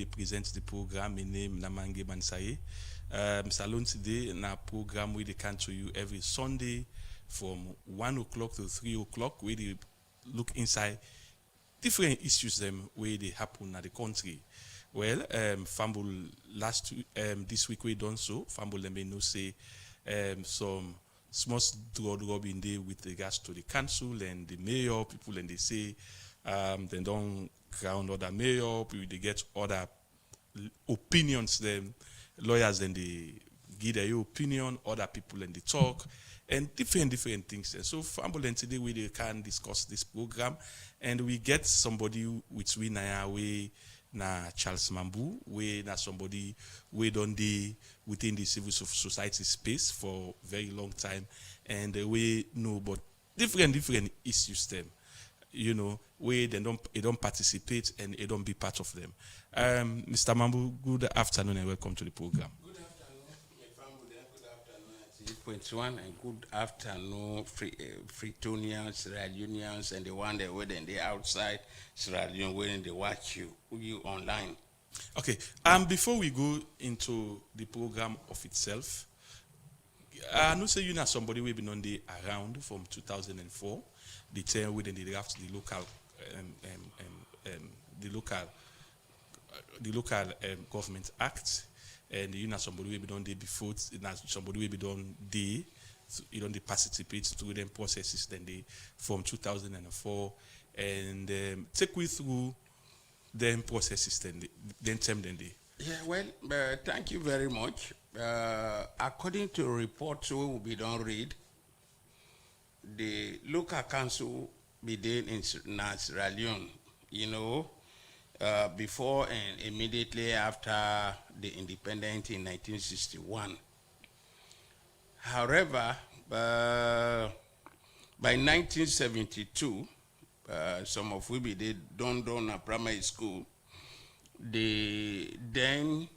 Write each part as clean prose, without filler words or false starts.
present the program. My name Namange Mansaye. Salone Tiday na program we they come to you every Sunday from 1 o'clock to 3 o'clock. We they look inside different issues them where they happen at the country. Well, Fumble this week we done so. Fumble let me know say some small drug in there with regards to the council and the mayor. People and they say they don't crown other mayor. People they get other opinions. Them lawyers then they give their opinion. Other people and they talk and different things. So Fumble and today we can discuss this program and we get somebody which we na way. Na Charles Mambu, we na somebody we done the within the civil society space for very long time, and we know about different issues them, you know, where they don't participate and they don't be part of them. Mr. Mambu, good afternoon and welcome to the program. Good afternoon, my family. Good afternoon, 8.1, and good afternoon, Freetonians, Sierra Leoneans, and the one that were in the outside Sierra Leone when they watch you online. Okay. Before we go into the program of itself, I know say you know somebody we've been on the around from 2004, the term within the draft the local government act, and you know somebody we've been on the before, somebody we've been on the you don't participate through them processes then they from 2004 and take we through them processes then they. Yeah, well, thank you very much. According to reports we will be done read, the local council be done in Sierra Leone, you know, before and immediately after the independence in 1961. However, by 1972, some of we did done a primary school. The then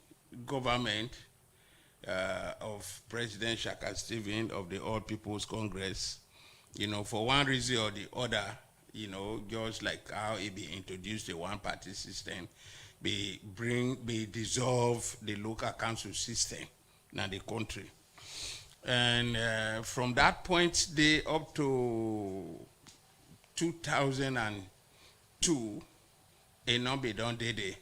government of President Shaka Stephen of the All People's Congress, you know, for one reason or the other, you know, just like how it be introduced the one-party system, be dissolve the local council system in the country. And from that point, they up to 2002, a number done Tiday.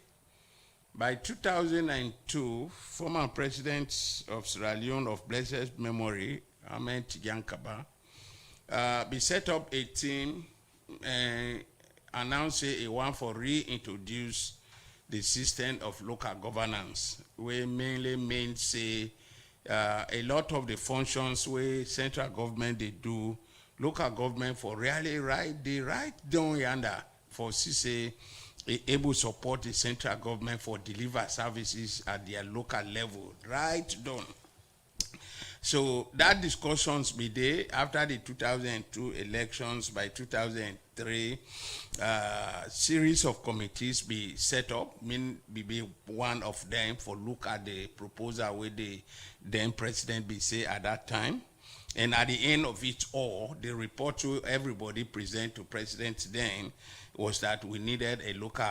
By 2002, former president of Sierra Leone of blessed memory, Ahmed Yankaba, be set up a team and announced a one for reintroduce the system of local governance, where mainly means say a lot of the functions where central government they do, local government for really right down yonder for say able support the central government for deliver services at their local level, right down. So that discussions be there after the 2002 elections. By 2003, series of committees be set up, be one of them for look at the proposal where the then president be say at that time. And at the end of it all, the report to everybody present to president then was that we needed a local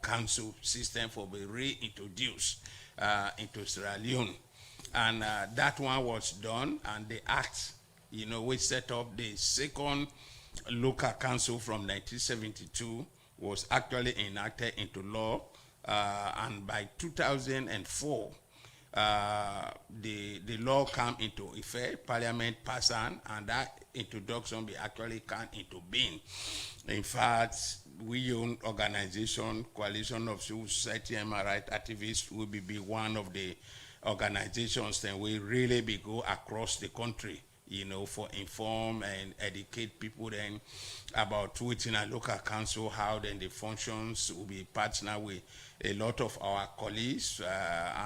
council system for be reintroduced into Sierra Leone. And that one was done, and the act, you know, we set up the second local council from 1972 was actually enacted into law, and by 2004, the law came into effect, Parliament passed on, and that introduction be actually came into being. In fact, we own organization, Coalition of Civil Society and Human Rights Activists will be one of the organizations that we really be go across the country, you know, for inform and educate people then about within a local council, how then the functions will be partner with a lot of our colleagues,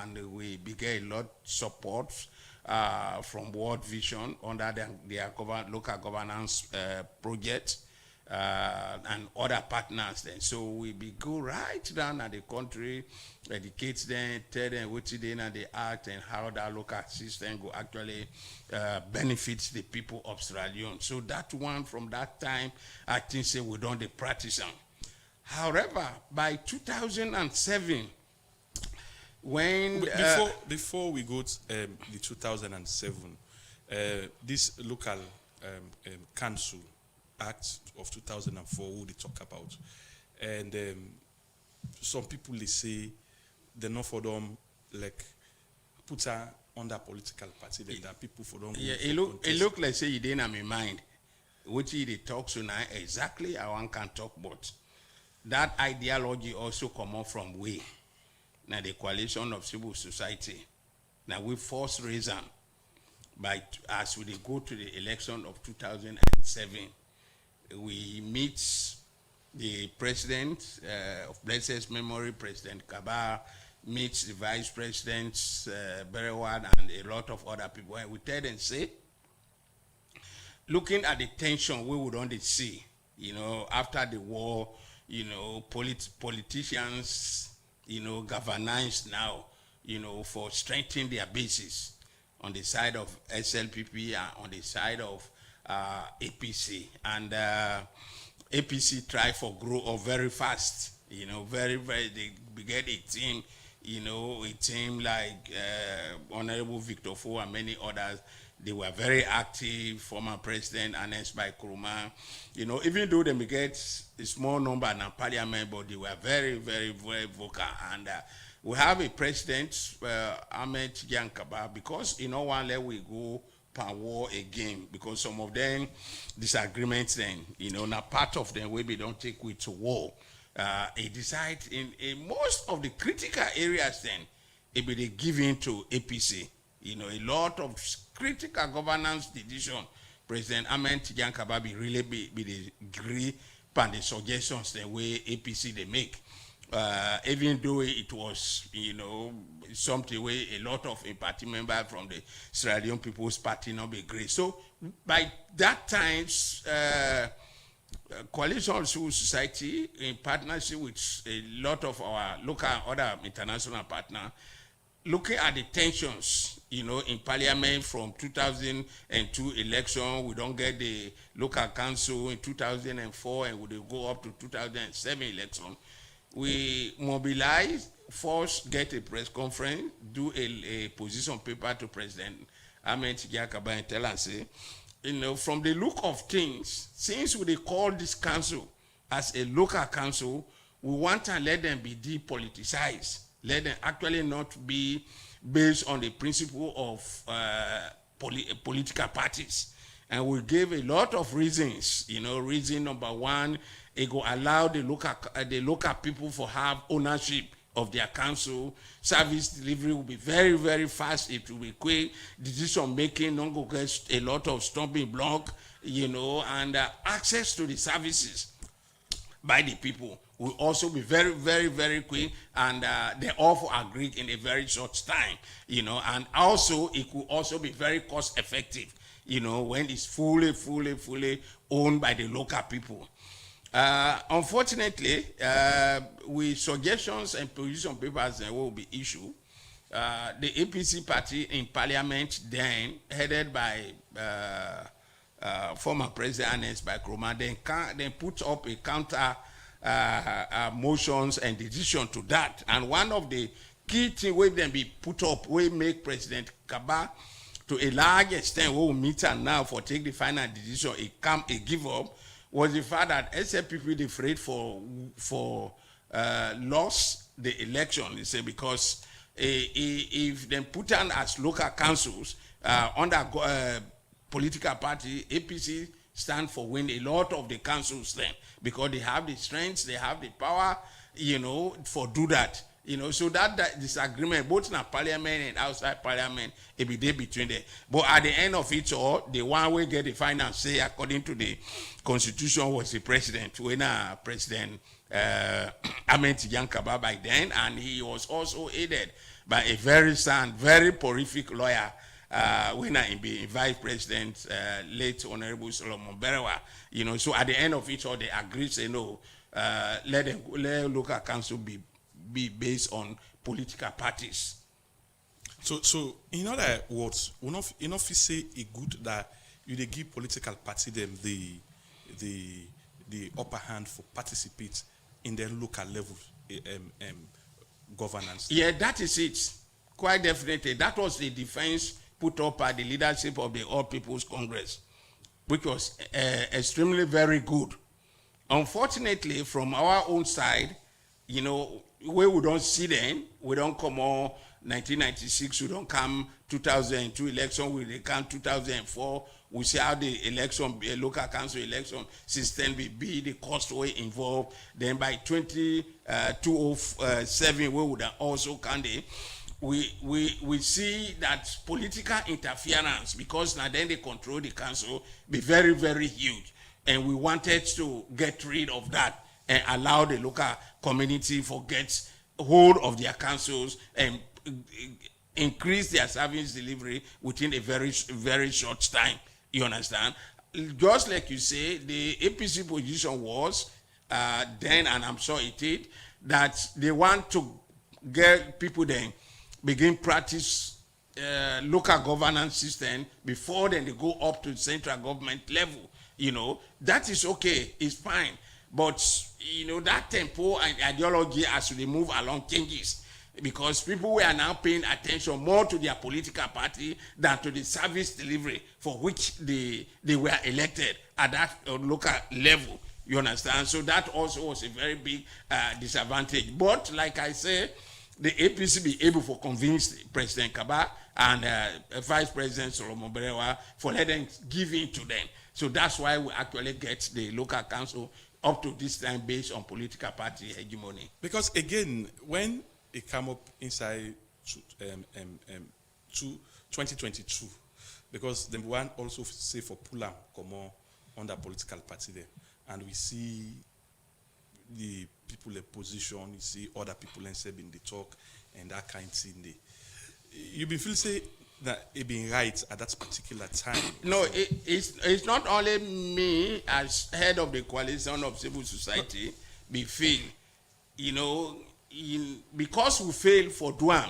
and we began a lot support from World Vision under their local governance project. And other partners then. So we be go right down at the country, educate them, tell them what they and the act and how that local system go actually benefit the people of Sierra Leone. So that one from that time, I think say we don't practice them. However, by 2007, when Before we go to the 2007, this local council act of 2004, who they talk about, and some people they say they're not for them like put her under political party that people for them. Yeah, it look like say you didn't have in mind, which he talk so now exactly how one can talk, but that ideology also come up from we. Now the coalition of civil society. Now we force reason by as we go to the election of 2007, we meet the president of blessed memory, President Kaba, meets the vice presidents, Berewad, and a lot of other people. And we tell them, say, looking at the tension we would only see, after the war, politicians, galvanized now, for strengthening their bases on the side of SLPP and on the side of APC. And APC try for grow up very fast, very, they get a team, a team like Honorable Victor Fo and many others. They were very active, former president, Anes by Kuruma. Even though they may get a small number in parliament, but they were very, very, very vocal. And we have a president, Ahmed Yankaba, because one let we go per war again, because some of them disagreements then, now part of them we don't take with to war. He decide in most of the critical areas then, it be given to APC. A lot of critical governance decision, President Ahmed Tijan be really be the agree upon the suggestions the way APC they make. Even though it was, something where a lot of party members from the Sierra Leone People's Party not be agree. So by that time, Coalition of Civil Society, in partnership with a lot of our local other international partners, looking at the tensions, in parliament from 2002 election, we don't get the local council in 2004, and we go up to 2007 election. We mobilize, first get a press conference, do a position paper to President Ahmed Tidiakaba and tell us, from the look of things, since we call this council as a local council, we want to let them be depoliticized. Let them actually not be based on the principle of political parties. And we gave a lot of reasons. Reason number one, it will allow the local people to have ownership of their council. Service delivery will be very, very fast. It will be quick. Decision making, don't go get a lot of stumbling block, and access to the services by the people will also be very, very, very quick, and they all agreed in a very short time, and also it could also be very cost effective, when it's fully owned by the local people. Unfortunately, with suggestions and position papers that will be issued, the APC party in parliament then, headed by former President Anes by Kroma, then put up a counter motions and decision to that. And one of the key things will then be put up, will make President Kaba to a large extent, will meet her now for take the final decision, a give up, was the fact that SLPP they afraid for lost the election. They say because if they put on as local councils under political party, APC stand for win a lot of the councils then, because they have the strength, they have the power, for do that. So that disagreement, both in parliament and outside parliament, it be there between them. But at the end of it all, the one will get the final say according to the constitution was the president, when President Ahmed Yankaba by then, and he was also aided by a very sound, very prolific lawyer, when I be vice president, late Honorable Salone Berewa. So at the end of it all, they agreed, say no, let local council be based on political parties. So in other words, we not say it good that you they give political party them the upper hand for participate in their local level governance. Yeah, that is it. Quite definitely. That was the defense put up by the leadership of the All People's Congress, which was extremely very good. Unfortunately, from our own side, you know, where we don't see them, we don't come on 1996, we don't come 2002 election, we come 2004, we see how the election, local council election system will be, the cost way involved. Then by 2007, we would also count it. We see that political interference, because now then they control the council, be very, very huge. And we wanted to get rid of that and allow the local community to get hold of their councils and increase their service delivery within a very, very short time. You understand? Just like you say, the APC position was then, and I'm sure it did, that they want to get people then begin practice local governance system before then they go up to central government level. You know, that is okay, it's fine. But, you know, that tempo and ideology as they move along changes, because people were now paying attention more to their political party than to the service delivery for which they were elected at that local level. You understand? So that also was a very big disadvantage. But like I say, the APC be able to convince President Kaba and Vice President Solomon Berewa for letting give in to them. So that's why we actually get the local council up to this time based on political party hegemony. Because again, when it came up inside 2022, because the one also say for Pulam come on under political party there, and we see the people in position, you see other people in the talk and that kind of thing. You been feel say that it been right at that particular time. No, it's not only me as head of the coalition of civil society be feel, you know, because we failed for Duan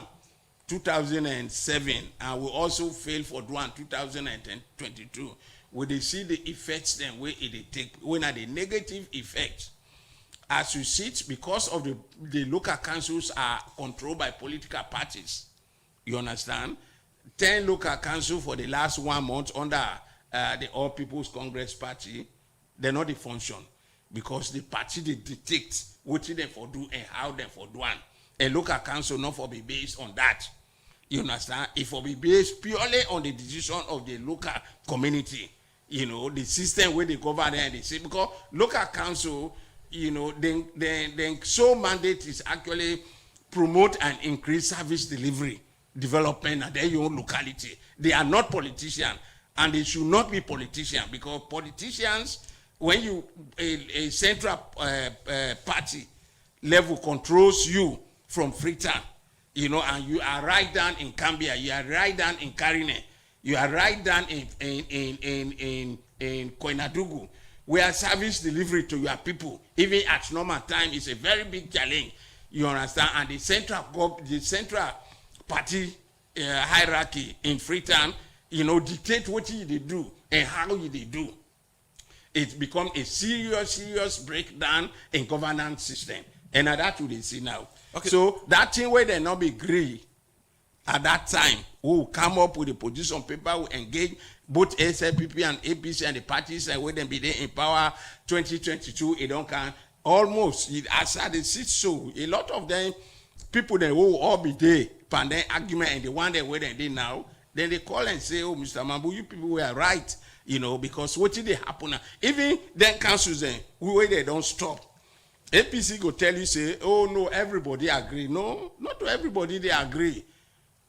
2007 and we also failed for Duan 2022, we they see the effects then where it take, when are the negative effects. As you see it, because of the local councils are controlled by political parties. You understand? 10 local councils for the last 1 month under the All People's Congress Party, they're not the function, because the party they dictate what they for do and how they for do. A local council not for be based on that. You understand? It for be based purely on the decision of the local community. You know, the system where they govern and they say, because local council, you know, then sole mandate is actually promote and increase service delivery, development at their own locality. They are not politicians, and they should not be politicians, because politicians, when you a central party level controls you from Freetown, you know, and you are right down in Cambia, you are right down in Karine, you are right down in Koinadugu, where service delivery to your people, even at normal time, is a very big challenge. You understand? And the central party hierarchy in Freetown, you know, dictate what they do and how they do. It becomes a serious breakdown in governance system. And that's what they see now. Okay. So that thing where they not be agree at that time, we will come up with a position paper, we engage both SLPP and APC and the parties, and where them be there in power 2022, it don't can almost, as I see so, a lot of them, people they will all be there, pandemic argument, and the one that where they did now, then they call and say, oh, Mr. Mambu, you people were right, you know, because what did they happen now? Even then councils then, where they don't stop. APC go tell you, say, oh no, everybody agree. No, not to everybody they agree.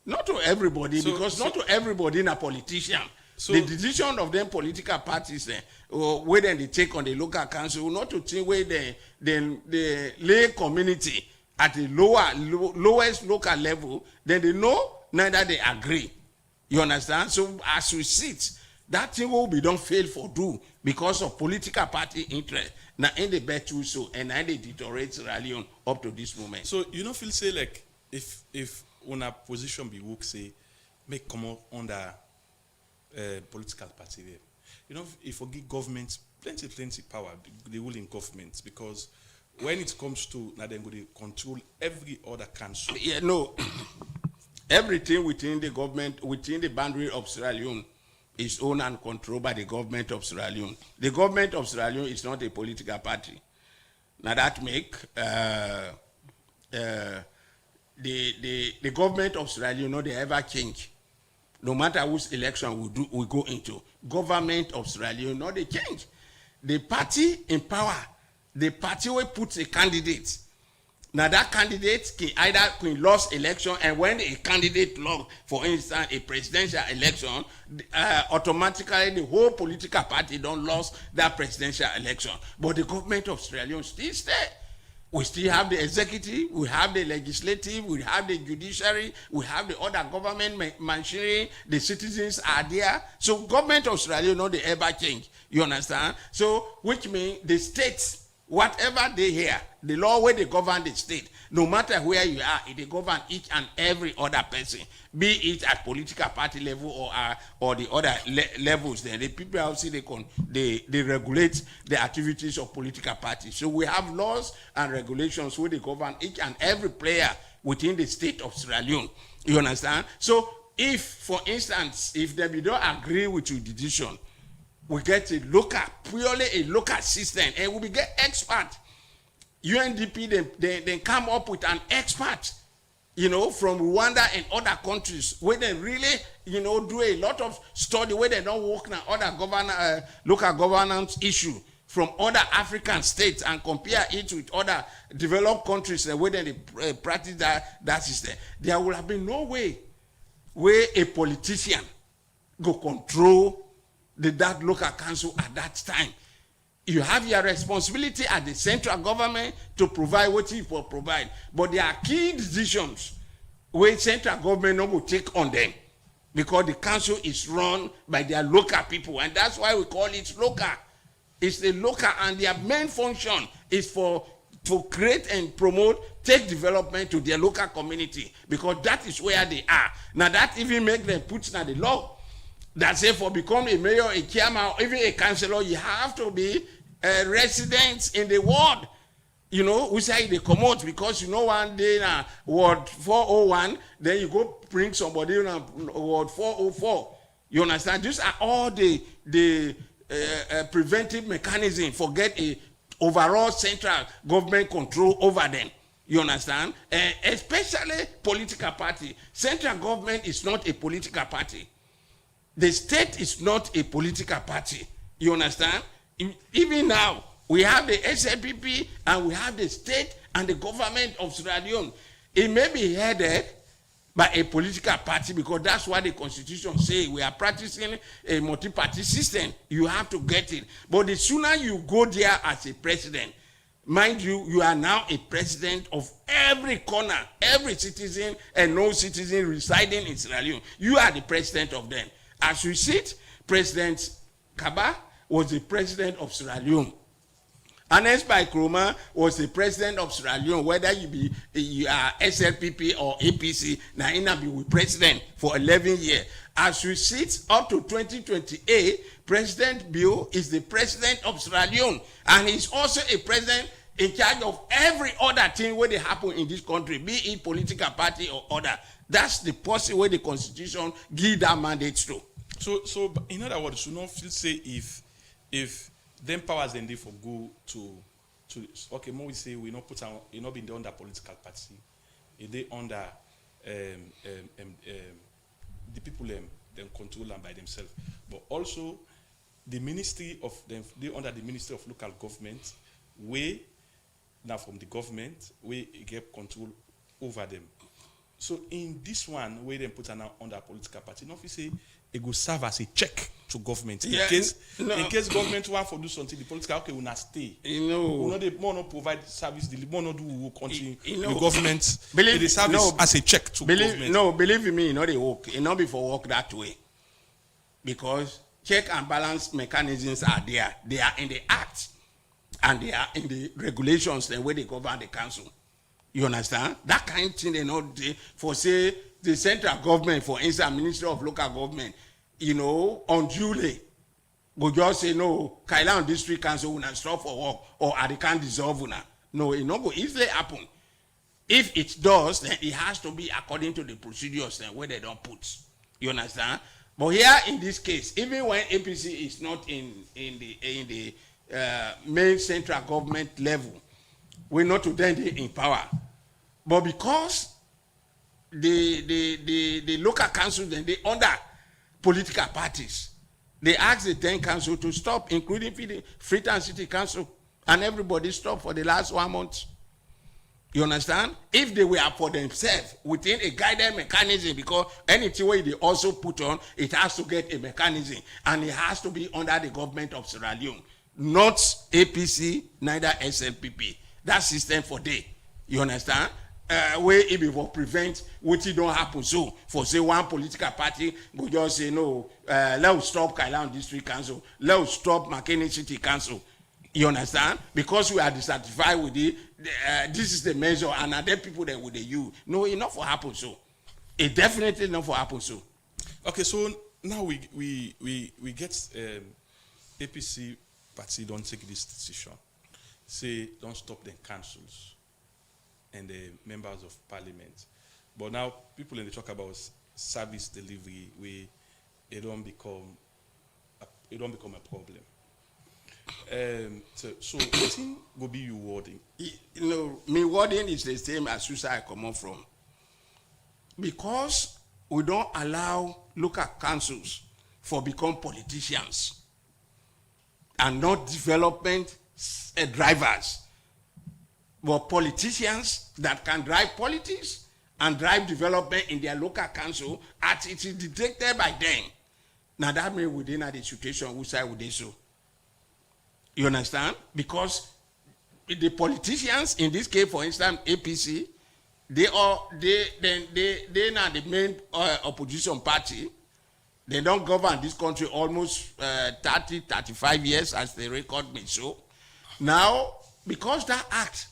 Not to everybody, because not to everybody in a politician. So the decision of them political parties, where then they take on the local council, not to think where the lay community at the lowest local level, then they know neither they agree. You understand? So as we sit, that thing will be don't fail for do because of political party interest. Now in the bet to so and I they deteriorate Sierra Leone up to this moment. So you don't feel say like if on a position be work say make come out under political party there. You know, if we give government plenty power, the ruling government, because when it comes to now, then go to control every other council. Yeah, no. Everything within the government, within the boundary of Sierra Leone, is owned and controlled by the government of Sierra Leone. The government of Sierra Leone is not a political party. Now that make the government of Sierra Leone, they ever change. No matter which election we go into, government of Sierra Leone, no, they change. The party in power, the party will put a candidate. Now that candidate can either lose election, and when a candidate lost, for instance, a presidential election, automatically the whole political party don't lose that presidential election. But the government of Sierra Leone still stay. We still have the executive, we have the legislative, we have the judiciary, we have the other government machinery, the citizens are there. So government of Sierra Leone, no, they ever change. You understand? So, which means the states, whatever they hear, the law where they govern the state, no matter where you are, they govern each and every other person, be it at political party level or the other levels. Then the people also they regulate the activities of political parties. So we have laws and regulations where they govern each and every player within the state of Sierra Leone. You understand? So if, for instance, if they don't agree with your decision, we get a local, purely a local system, and we get expert. UNDP, they come up with an expert, from Rwanda and other countries, where they really, do a lot of study, where they don't work on other local governance issue from other African states and compare it with other developed countries, where they practice that system. There will have been no way where a politician go control that local council at that time. You have your responsibility at the central government to provide what you provide. But there are key decisions where central government not will take on them, because the council is run by their local people, and that's why we call it local. It's the local, and their main function is to create and promote, take development to their local community, because that is where they are. Now that even make them put in the law. That say for become a mayor, a chairman, or even a councillor, you have to be a resident in the ward. We say they come out, because one day in ward 401, then you go bring somebody in ward 404. You understand? These are all the preventive mechanism for get a overall central government control over them. You understand? Especially political party. Central government is not a political party. The state is not a political party. You understand? Even now, we have the SLPP and we have the state and the government of Sierra Leone. It may be headed by a political party, because that's what the constitution says. We are practicing a multi-party system. You have to get it. But the sooner you go there as a president, mind you, you are now a president of every corner, every citizen and no citizen residing in Sierra Leone. You are the president of them. As we sit, President Kaba was the president of Sierra Leone. Ernest Bai Koroma was the president of Sierra Leone. Whether you are SLPP or APC, now be with president for 11 years. As we sit up to 2028, President Bio is the president of Sierra Leone, and he's also a president in charge of every other thing where they happen in this country, be it political party or other. That's the policy where the constitution give that mandate to. So in other words, you not feel say if them powers then they for go to okay, more we say we not put on, you not been under political party, they under the people them control them by themselves, but also the ministry of them, they under the Ministry of Local Government, way now from the government, we get control over them. So in this one, where they put under political party, not say it will serve as a check to government. Yeah, in case government want to do something, the political we not stay. We not provide service, the more not do continue. The government the service as a check to government. No, believe me, they work. It not be for work that way. Because check and balance mechanisms are there. They are in the act, and they are in the regulations the way they govern the council. You understand? That kind of thing they know for say the central government, for instance, Ministry of Local Government, unduly go just say no, Kailan District Council will not stop for work, or they can't dissolve una. No, it not go easily happen. If it does, then it has to be according to the procedures then where they don't put. You understand? But here in this case, even when APC is not in the main central government level, we're not to then in power. But because the local councils then they under political parties, they ask the 10 council to stop, including Freetown City Council, and everybody stopped for the last 1 month. You understand? If they were for themselves within a guided mechanism, because anything where they also put on, it has to get a mechanism, and it has to be under the government of Sierra Leone, not APC, neither SLPP. That system for day. You understand? Where it will prevent what it don't happen. So for say one political party go just say no, let's stop Kailan District Council, let's stop McKinney City Council. You understand? Because we are dissatisfied with it, this is the measure, and other people that would use. No, it not for happen so. It definitely not for happen so. Okay, so now we get APC party don't take this decision. Say don't stop the councils and the members of parliament. But now people in the talk about service delivery where it don't become a problem. So what thing will be you wording? You know, me wording is the same as suicide I come on from. Because we don't allow local councils for become politicians and not development drivers, but politicians that can drive politics and drive development in their local council as it is detected by them. Now that means within the situation which I would do so. You understand? Because the politicians, in this case, for instance, APC, they now the main opposition party. They don't govern this country almost 30, 35 years, as the record may show. Now, because that act,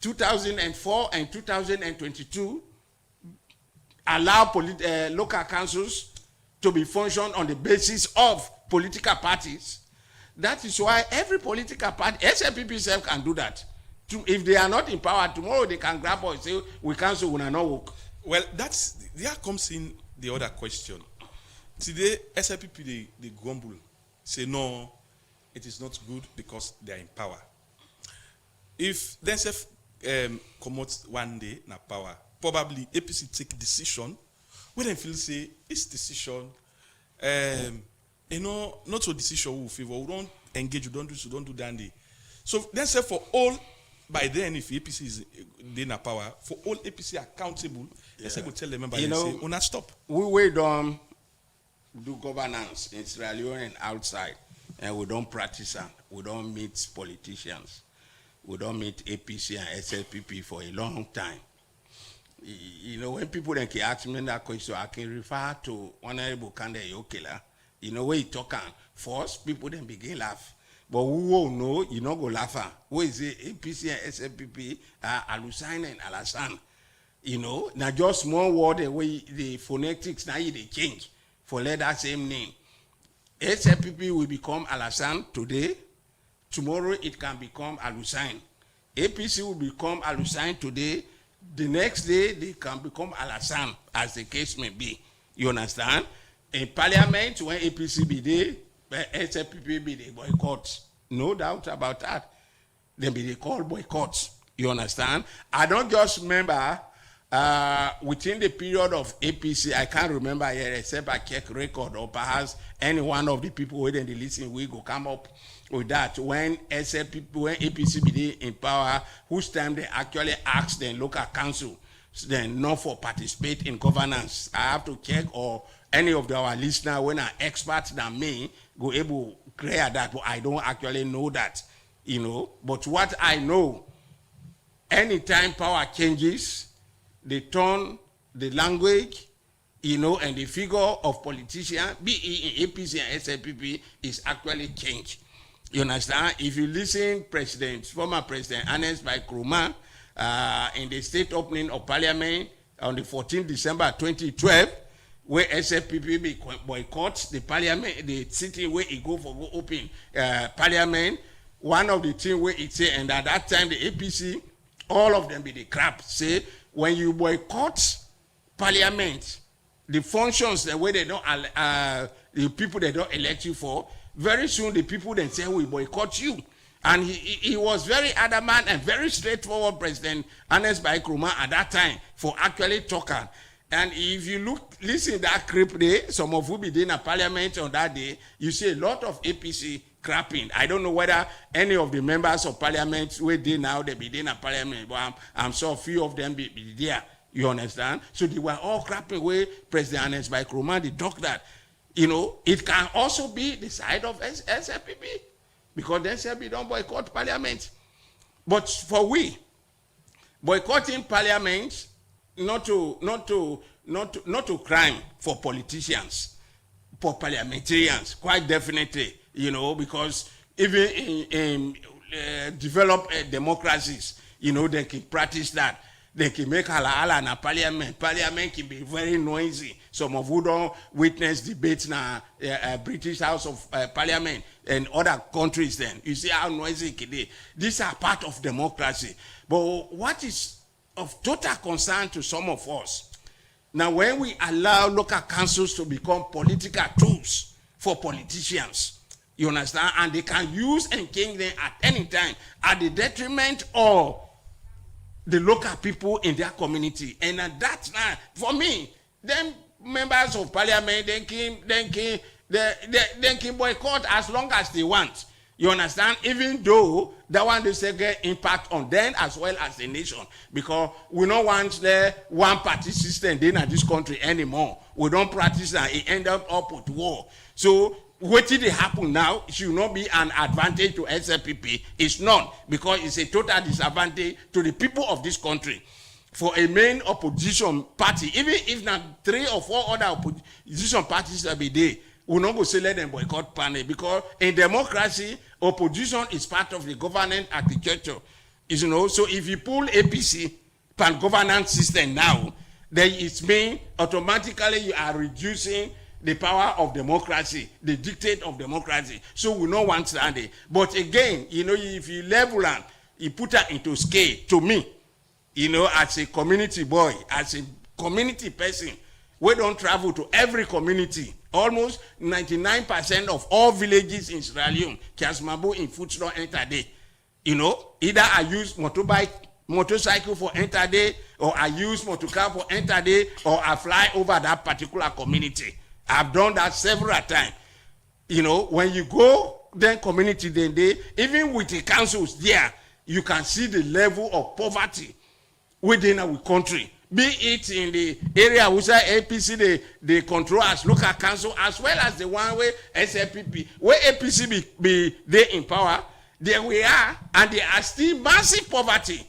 2004 and 2022, allow local councils to be functioned on the basis of political parties. That is why every political party, SLPP self can do that. If they are not in power, tomorrow they can grab us and say, we cancel, we not work. Well, there comes in the other question. Today, SLPP, they grumble, say, no, it is not good because they are in power. If they come out one day in power, probably APC take decision, where they feel say, this decision, not a decision we favor. We don't engage, we don't do that. So then say for all, by then if APC is in power, for all APC accountable, they say go tell the members, say, "Una stop." We don't do governance in Sierra Leone and outside, and we don't practice and we don't meet politicians. We don't meet APC and SLPP for a long time. You know, when people then ask me that question, I can refer to Honorable Kande Yokela. You know, when you talk, first people then begin laugh. But who won't know, you know, go laugh. Who is it? APC and SLPP, Alusain and Alasan. You know, now just small word, the way the phonetics now they change for let that same name. SLPP will become Alasan today. Tomorrow it can become Alusain. APC will become Alusain today. The next day they can become Alasan, as the case may be. You understand? In parliament, when APC be there, SLPP be the boycott. No doubt about that. Then be they call boycotts. You understand? I don't just remember within the period of APC, I can't remember here except I check record or perhaps any one of the people within the listening we go come up with that when APC be there in power, whose time they actually ask the local council then not for participate in governance. I have to check or any of our listeners when are experts than me go able to clear that, but I don't actually know that, you know. But what I know, anytime power changes, they turn the language, you know, and the figure of politician, be it in APC and SLPP, is actually changed. You understand? If you listen, former President Ernest by Krumah, in the state opening of Parliament on the 14th December 2012, where SLPP boycotts the Parliament, the city where it go open Parliament, one of the things where it say, and at that time the APC, all of them be the crap, say, when you boycott parliament, the functions, the way they don't, the people they don't elect you for, very soon the people then say, we boycott you. And he was very adamant and very straightforward, President Ernest Bai Koroma at that time, for actually talking. And if you listen that crap day, some of you be in a parliament on that day, you see a lot of APC crapping. I don't know whether any of the members of parliament where they now they be in a parliament, but I'm sure a few of them be there. You understand? So they were all crapping away President Ernest Bai Koroma. They talk that, it can also be the side of SLPP. Because then SLPP don't boycott parliament. But for we, boycotting parliament, not to crime for politicians, for parliamentarians, quite definitely, because even in developed democracies, they can practice that. They can make hala in a parliament. Parliament can be very noisy. Some of you don't witness debates in the British House of Parliament and other countries then. You see how noisy it can be. These are part of democracy. But what is of total concern to some of us, now when we allow local councils to become political tools for politicians, you understand, and they can use and king them at any time at the detriment of the local people in their community. And that's not, for me, them members of parliament, they can boycott as long as they want. You understand? Even though that one they say get impact on them as well as the nation. Because we don't want the one-party system in this country anymore. We don't practice that. It end up with war. So what did happen now should not be an advantage to SLPP. It's not, because it's a total disadvantage to the people of this country. For a main opposition party, even if not 3 or 4 other opposition parties every day, we're not going to say let them boycott panel, because in democracy, opposition is part of the governance architecture. So if you pull APC pan governance system now, then it means automatically you are reducing the power of democracy, the dictate of democracy. So we don't want that. But again, if you level and you put that into scale, to me, as a community boy, as a community person, we don't travel to every community. Almost 99% of all villages in Sierra Leone, Kiasmabo in foot don't enter there. Either I use motorcycle for enter there, or I use motorcar for enter there, or I fly over that particular community. I've done that several times. When you go then community, then even with the councils there, you can see the level of poverty within our country. Be it in the area which APC they control as local council, as well as the one where SLPP, where APC be there in power, there we are, and there are still massive poverty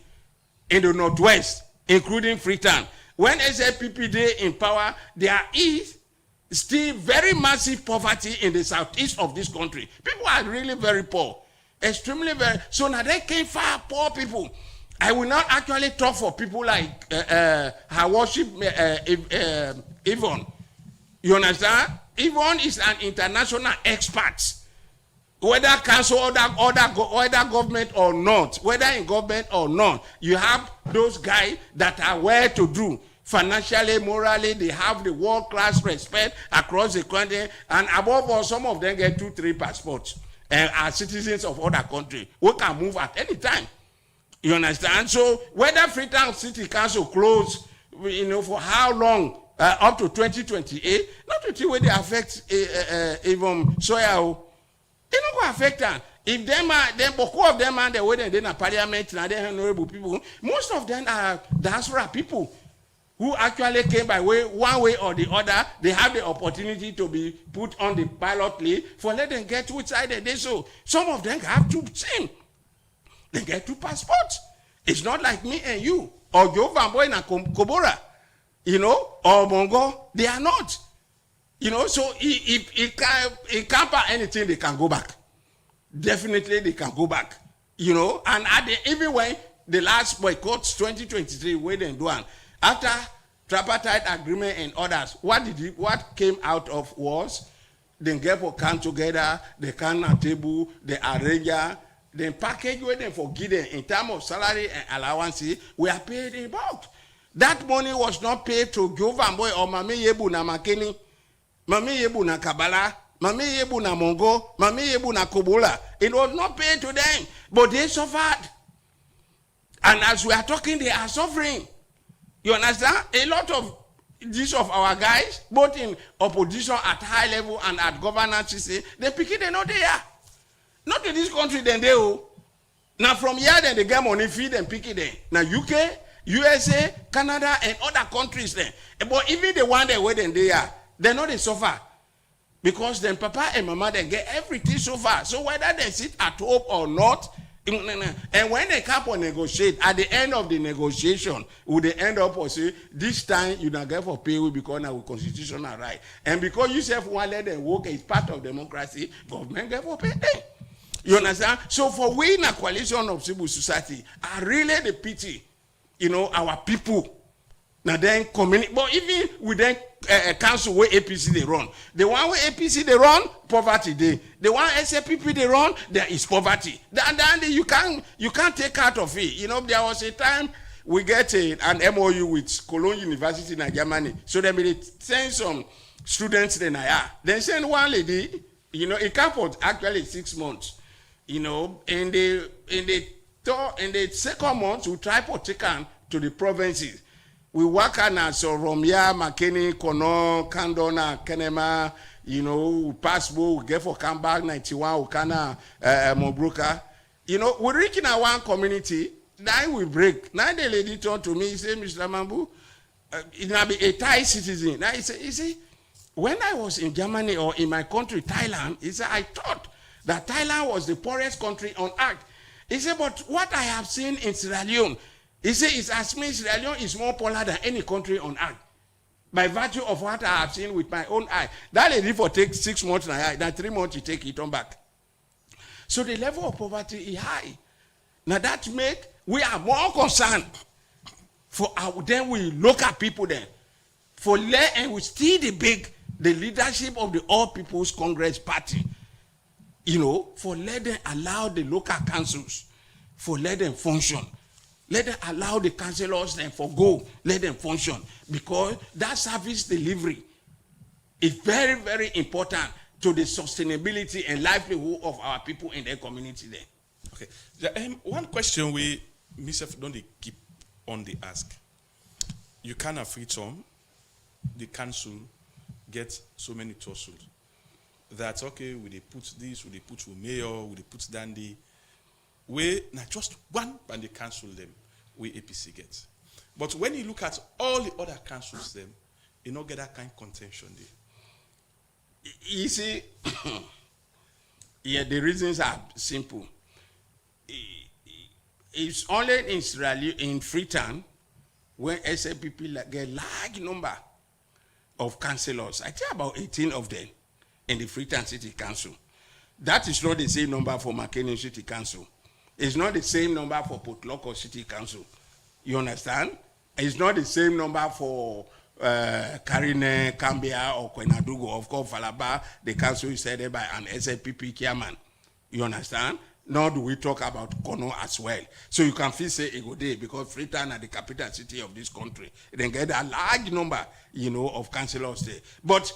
in the northwest, including Freetown. When SLPP there in power, there is still very massive poverty in the southeast of this country. People are really very poor, extremely very. So now they came far poor people. I will not actually talk for people like her worship Yvonne. You understand? Yvonne is an international expert. Whether council or whether government or not, whether in government or not, you have those guys that are well to do. Financially, morally, they have the world-class respect across the country, and above all, some of them get 2-3 passports and are citizens of other countries who can move at any time. You understand? So whether Freetown City Council close, for how long, up to 2028, not to see where they affect even soya. They not going to affect them. If them both of them are the way they in parliament, and they honorable people, most of them are diaspora people who actually came by one way or the other. They have the opportunity to be put on the ballot list for let them get which side they so. Some of them have 2 things. They get 2 passports. It's not like me and you, or Joe Van Boy and Kobora, or Mongo. They are not. So if it can't buy anything, they can go back. Definitely they can go back. And even when the last boycotts 2023, where they do, after tripartite agreement and others, what came out of was they get for come together, they can at table, they arrange the package where they forgive them in terms of salary and allowances, we are paid in bulk. That money was not paid to Jovan Boy or Mami Yebu na Makeni, Mami Yebu na Kabala, Mami Yebu na Mongo, Mami Yebu na Kobola. It was not paid to them, but they suffered. And as we are talking, they are suffering. You understand? A lot of these of our guys, both in opposition at high level and at governance, they pick it, they're not there. Not in this country, then they will. Now from here, then they get money, feed and pick it then. Now UK, USA, Canada, and other countries then. But even the one that where then they are, they're not they suffer. Because then Papa and Mama, they get everything so far. So whether they sit at home or not, and when they come and negotiate, at the end of the negotiation, would they end up or say, this time you don't get for pay because now constitutional right. And because you say one let them work, it's part of democracy, government get for pay. You understand? So for we in a coalition of civil society, I really the pity, our people. Now then community, but even with them council where APC they run, the one where APC they run, poverty day. The one SAPP they run, there is poverty. And you can't take out of it. There was a time we get an MOU with Cologne University in Germany, so they may send some students then Then send one lady, it came for actually 6 months. In the second month, we try to take them to the provinces. We work on Romia, Makeni, Kono, Kandona, Kenema, Passbo, we get for Kambag, 91, Ukana, Mobruka. We reach in our one community, now we break. Now the lady turned to me, he said, Mr. Mambu, it may be a Thai citizen. Now he said, you see, when I was in Germany or in my country, Thailand, he said, I thought that Thailand was the poorest country on earth. He said, but what I have seen in Sierra Leone, he said, it's as me, Sierra Leone is more poor than any country on earth. By virtue of what I have seen with my own eye. That lady for take 6 months, then 3 months you take it on back. So the level of poverty is high. Now that make, we are more concerned for then we look at people then. And we still the leadership of the All People's Congress Party. For let them allow the local councils, for let them function. Let them allow the councillors then forgo, let them function. Because that service delivery is very, very important to the sustainability and livelihood of our people in their community there. Okay. One question we, myself, don't keep on the ask. You can't have freedom, the council gets so many tussles. That's okay, will they put this, will they put mayor, will they put dandy. We not just one and they cancel them, we APC get. But when you look at all the other councils them, you don't get that kind of contention there. You see, the reasons are simple. It's only in Freetown where SAPP get large number of councillors. I think about 18 of them in the Freetown City Council. That is not the same number for Makeni City Council. It's not the same number for Port Loko City Council. You understand? It's not the same number for Karine, Cambia, or Kwenadugo. Of course, Falaba, the council is headed by an SAPP chairman. You understand? Nor do we talk about Kono as well. So you can feel say Egode because Freetown are the capital city of this country. Then get a large number, of councillors there. But,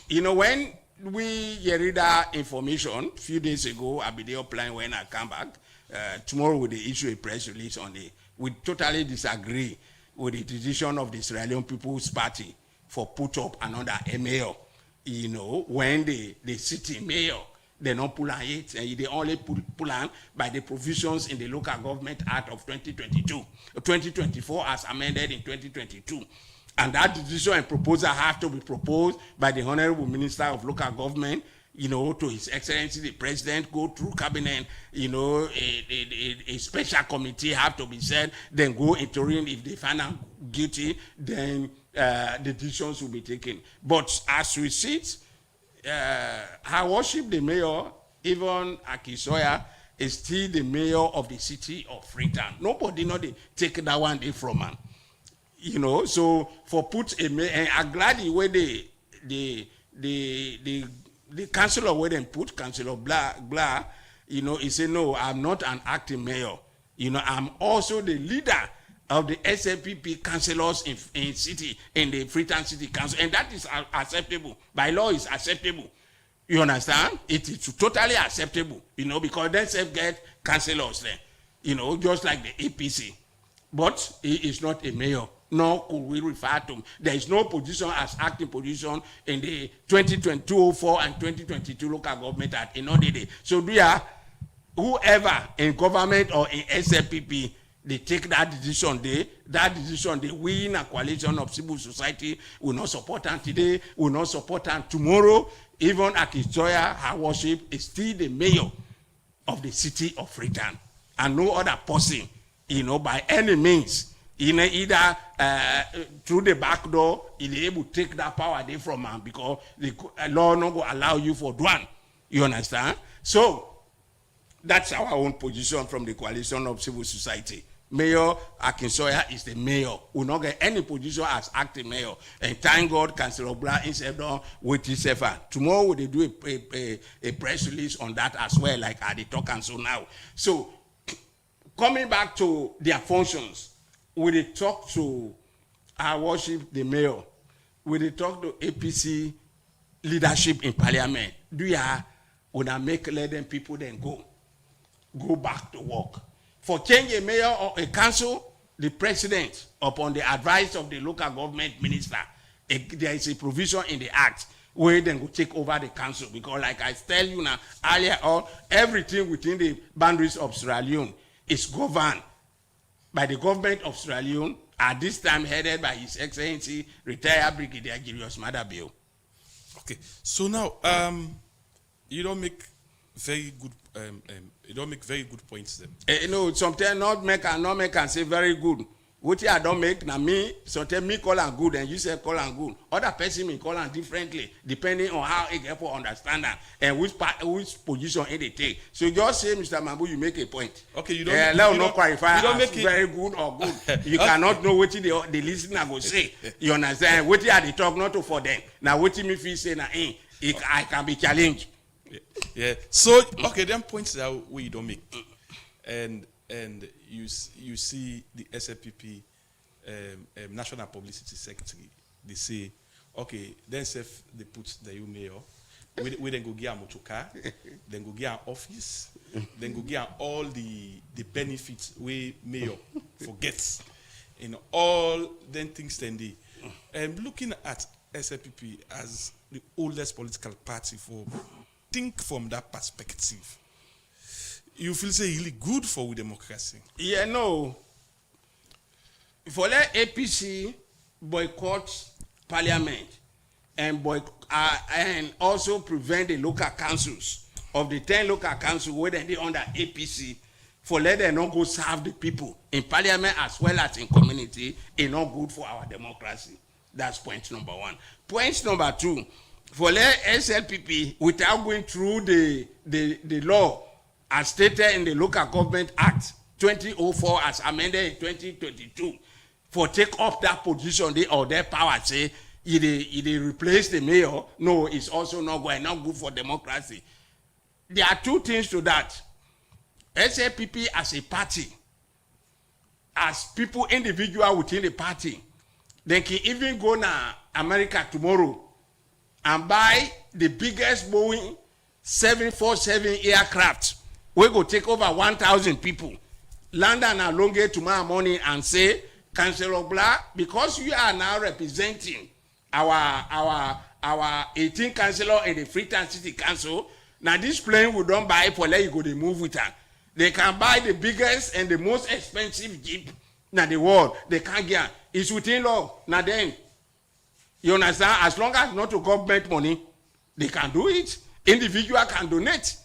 when we read that information a few days ago, I'll be there applying when I come back. Tomorrow we will issue a press release on it. We totally disagree with the decision of the Sierra Leone People's Party for put up another mayor. When the city mayor, they don't pull on it, and they only pull on by the provisions in the Local Government Act of 2024 as amended in 2022. And that decision and proposal have to be proposed by the Honorable Minister of Local Government, to His Excellency the President, go through cabinet, a special committee have to be set, then go interim. If they find out guilty, then the decisions will be taken. But as we sit, I worship the mayor, even Akisoya, is still the mayor of the city of Freetown. Nobody they take that one day from him. So for put a mayor, and I'm glad the way the councillor where they put Councillor Blah, he said, no, I'm not an acting mayor. I'm also the leader of the SLPP councillors in city, in the Freetown City Council, and that is acceptable. By law, it's acceptable. You understand? It is totally acceptable, because they self get councillors there, just like the APC. But he is not a mayor, nor could we refer to him. There is no position as acting position in the 2022-04 and 2022 local government at Inodide. So whoever in government or in SLPP, they take that decision, they win a coalition of civil society, will not support them today, will not support them tomorrow. Even Akizoya, her worship, is still the mayor of the city of Freetown. And no other person, by any means, either through the back door, is able to take that power away from him, because the law not going to allow you for one. You understand? So, that's our own position from the coalition of civil society. Mayor Akinsoya is the mayor. Will not get any position as acting mayor. And thank God, Councillor Blah is done with his effort. Tomorrow we do a press release on that as well, like at the talk and so now. So, coming back to their functions, we they talk to our worship, the mayor. We they talk to APC leadership in parliament. When I let them people then go back to work. For change a mayor or a council, the president, upon the advice of the local government minister, there is a provision in the act where they will take over the council. Because like I tell you now, earlier on, everything within the boundaries of Sierra Leone is governed by the government of Sierra Leone, at this time headed by His Excellency, retired Brigadier Julius Madabio. Okay, so now, you don't make very good points then. Sometimes not make and say very good. What I don't make, now me, sometimes me call and good and you say call and good. Other person may call and differently, depending on how it get for understand and which position they take. So just say, Mr. Mambu, you make a point. Okay, you don't let not qualify you don't as make it very good or good. You cannot know what the listener go say. You understand? What are they talk not to for them. Now what me feel say now I can be challenged. Yeah. So okay, then points that we don't make, and you see the SLPP National Publicity Secretary. They say, okay, then they put the new mayor. We then go get a motor car, then go get an office, then go get all the benefits we mayor forgets, all then things then they. Looking at SLPP as the oldest political party for. Think from that perspective. You feel say really good for democracy? Yeah, no. For let APC boycott parliament and also prevent the local councils of the 10 local councils where they under APC, for let them not go serve the people in parliament as well as in community, is not good for our democracy. That's point number one. Point number two. For let SLPP, without going through the law as stated in the Local Government Act 2004 as amended in 2022, for take up that position or their power, say, they replace the mayor, no, it's also not good for democracy. There are two things to that. SLPP as a party, as people, individual within the party, they can even go to America tomorrow and buy the biggest Boeing 747 aircraft. We go take over 1,000 people. Land and Alonge tomorrow morning and say, Councillor Blah, because you are now representing our 18 councillor in the Freetown City Council, now this plane we don't buy for let you go, they move with her. They can buy the biggest and the most expensive jeep in the world. They can't get. It's within law. Now then, you understand? As long as not to government money, they can do it. Individual can donate.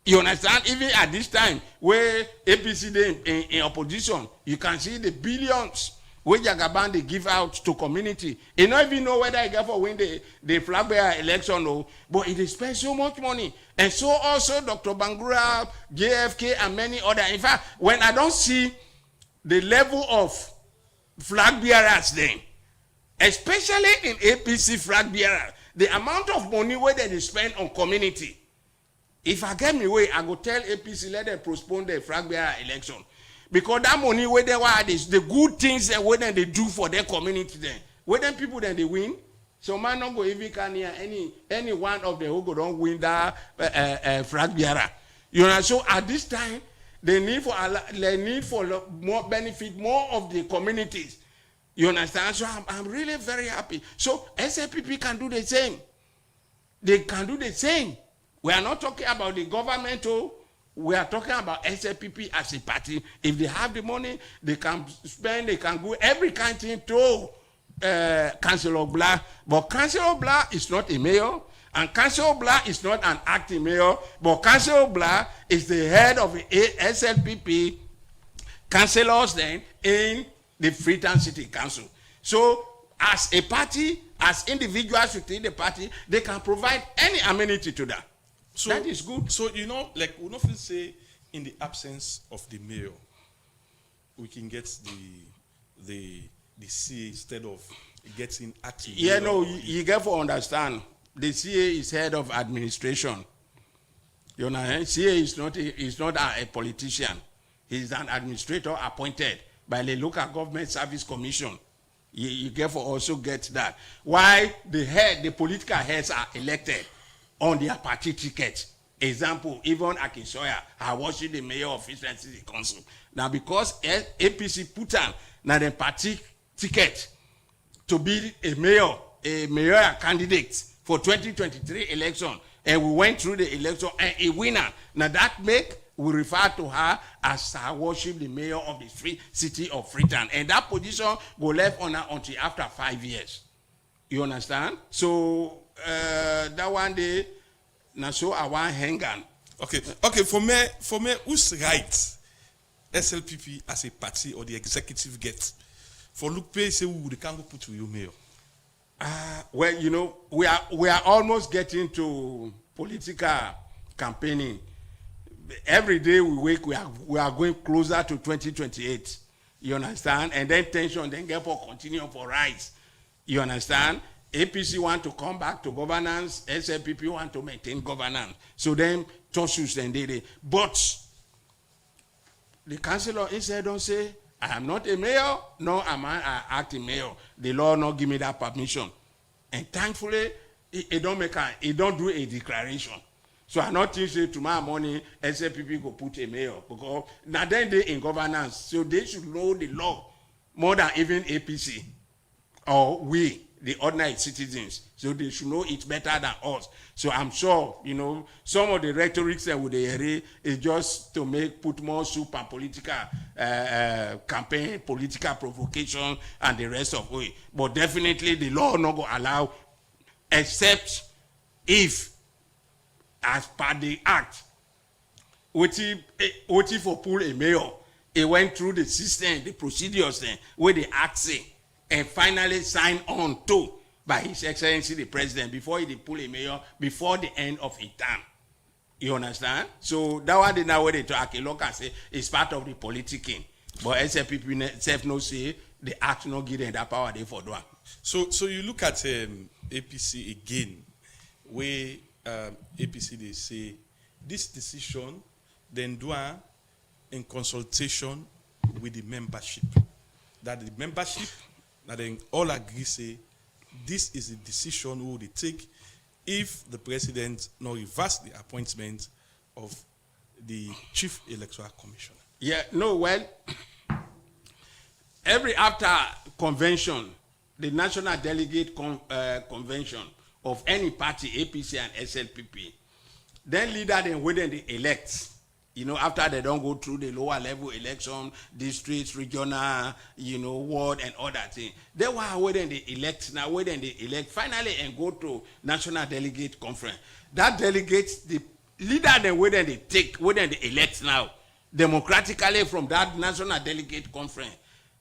You understand? Even at this time, where APC in opposition, you can see the billions where Jagaban they give out to community. You don't even know whether you get for win the flag bearer election, no. But it spends so much money. And so also Dr. Bangura, JFK, and many other. In fact, when I don't see the level of flag bearers then, especially in APC flag bearer, the amount of money where they spend on community, If I get me way, I go tell APC let them postpone the flag bearer election. Because that money where they were this, the good things and what they do for their community then. Where them people then they win. So man not go even can hear any one of the who go don't win that flag bearer. You know, so at this time they need for more benefit, more of the communities. You understand? So I'm really very happy. So SLPP can do the same. They can do the same. We are not talking about the government. We are talking about SLPP as a party. If they have the money, they can spend, they can go every kind of thing to Councillor Blah. But Councillor Blah is not a mayor, and Councillor Blah is not an acting mayor, but Councillor Blah is the head of the SLPP councillors then in the Freetown City Council. So as a party, as individuals within the party, they can provide any amenity to that. So that is good. So, you know, like we often say, in the absence of the mayor, we can get the CA instead of getting active. Yeah, no, you get to understand. The CA is head of administration. You know, CA is not a politician. He's an administrator appointed by the Local Government Service Commission. You get to also get that. Why the political heads are elected on their party ticket. Example, even Akinsoya, I was the mayor of Eastern City Council. Now, because APC put on the party ticket to be a mayor candidate for 2023 election, and we went through the election and a winner. Now that we refer to her as her worship the mayor of the free city of Freetown, and that position go left on her until after 5 years. You understand? So that one day, now so I want hang on. Okay. For me, who's right? SLPP as a party or the executive gets for look pay say we can go put to you mayor. Well, you know, we are almost getting to political campaigning. Every day we wake, we are going closer to 2028. You understand? And then tension, then get for continue for rise. You understand? APC want to come back to governance, SLPP want to maintain governance. So then, tossus and they. But the councillor instead don't say, I am not a mayor, nor am I an acting mayor. The law not give me that permission. And thankfully, it don't do a declaration. So I not think say tomorrow morning, SLPP go put a mayor. Because now then they in governance, so they should know the law more than even APC or we, the ordinary citizens. So they should know it better than us. So I'm sure, you know, some of the rhetorics that would hear is just to put more soup and political campaign, political provocation, and the rest of it. But definitely the law not going to allow, except if, as per the act, what for pull a mayor, it went through the system, the procedures then, where the act say, and finally signed on to by His Excellency the President before he pull a mayor before the end of his term. You understand? So that one they now where they talk a look and say it's part of the politicking. But SLPP self no say the act no give them that power they for do. So you look at APC again, where APC they say this decision then do in consultation with the membership. That the membership that then all agree say this is a decision who they take if the president not reverse the appointment of the chief electoral commissioner. Yeah, no, well, every after convention, the national delegate convention of any party, APC and SLPP, then leader then within the elect. You know, after they don't go through the lower level election, districts, regional, you know, ward and all that thing. They were waiting the elect, now waiting the elect, finally and go to national delegate conference. That delegates, the leader then waiting they take, waiting the elect now, democratically from that national delegate conference.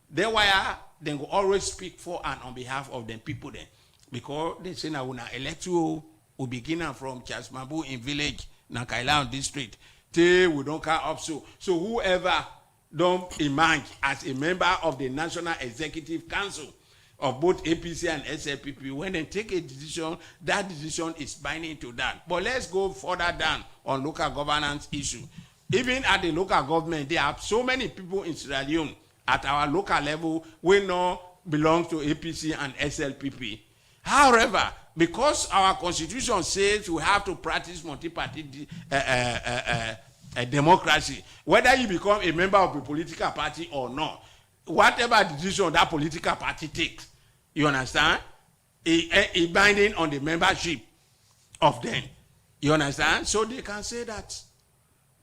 They go always speak for and on behalf of the people then. Because they say now when I elect you, we begin from Chasmabu in village, Nakailan district. We don't come up so whoever don't emerge as a member of the National Executive Council, of both APC and SLPP, when they take a decision, that decision is binding to that. But let's go further down on local governance issue. Even at the local government, there are so many people in Sierra Leone at our local level we know belong to APC and SLPP. However, because our constitution says we have to practice multi-party democracy, whether you become a member of a political party or not, whatever decision that political party takes, you understand, is binding on the membership of them. You understand? So they can say that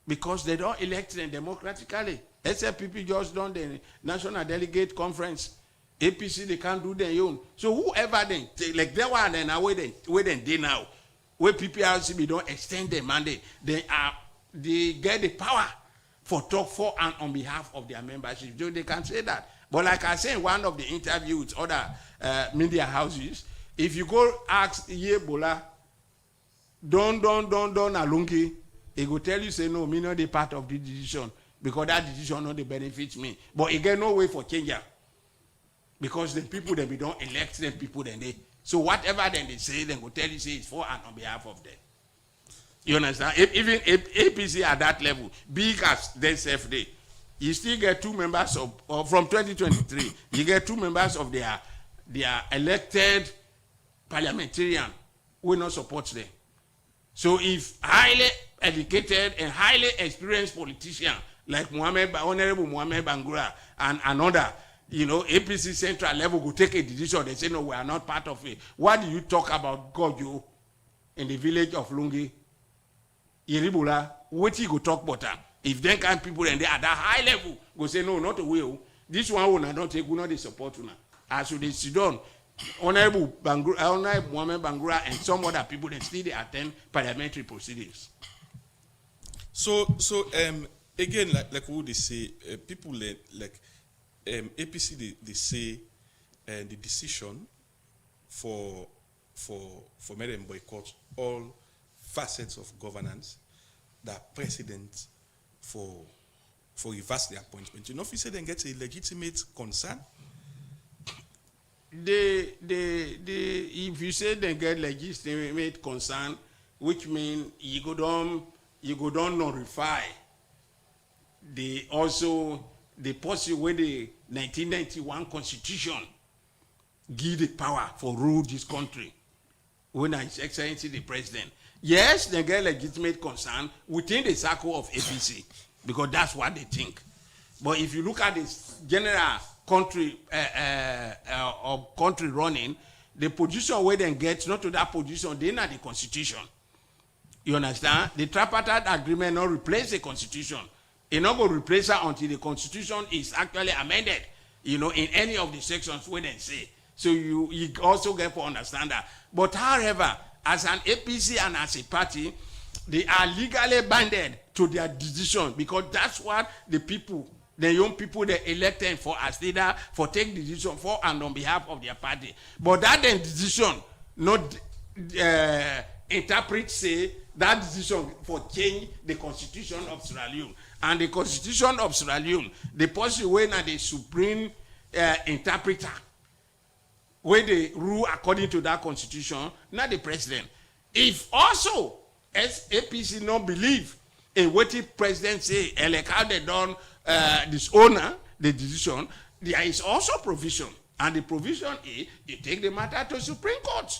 because they don't elect them democratically. SLPP just done the National Delegate Conference. APC, they can't do their own. So whoever then, like they were then where they now, where PPRCB don't extend their mandate, they get the power for talk for and on behalf of their membership. So they can say that. But like I said in one of the interviews with other media houses, if you go ask Yebola, don't alungi, he go tell you, say, no, me not the part of the decision, because that decision not the benefits me. But he get no way for change. Because the people that we don't elect them people then they. So whatever then they say, then go tell you say it's for and on behalf of them. You understand? Even APC at that level, big as they self day, you still get 2 members of from 2023, you get 2 members of their elected parliamentarian will not support them. So if highly educated and highly experienced politician like Honorable Mohamed Bangura and another, you know, APC central level will take a decision, they say, no, we are not part of it. What do you talk about Gojo in the village of Lungi? Iribula, what you go talk about that? If then kind people and they at that high level go say, no, not a will. This one will not take, will not they support you now. As they sit down, Honorable Mohamed Bangura and some other people, they still they attend parliamentary proceedings. So again, like what they say, people like APC they say the decision for me them boycott all facets of governance that precedent for reverse the appointment. You know, if you say then get a legitimate concern. If you say they get legitimate concern, which means you go down notify the policy where the 1991 Constitution give the power for rule this country when His Excellency the President. Yes, they get legitimate concern within the circle of APC because that's what they think. But if you look at this general country country running, the position where they get not to that position, they not the Constitution. You understand? The tripartite agreement not replace the Constitution. It not going to replace it until the Constitution is actually amended, you know, in any of the sections where they say. So you also get to understand that. But however, as an APC and as a party, they are legally binded to their decision because that's what the people, the young people they elected for as leader for take decision for and on behalf of their party. But that then decision not interpret say that decision for change the Constitution of Sierra Leone. And the Constitution of Sierra Leone, the person when the supreme interpreter, where they rule according to that Constitution, not the president. If also as APC not believe in what the president say, like how they done dishonor the decision, there is also provision. And the provision is you take the matter to Supreme Court.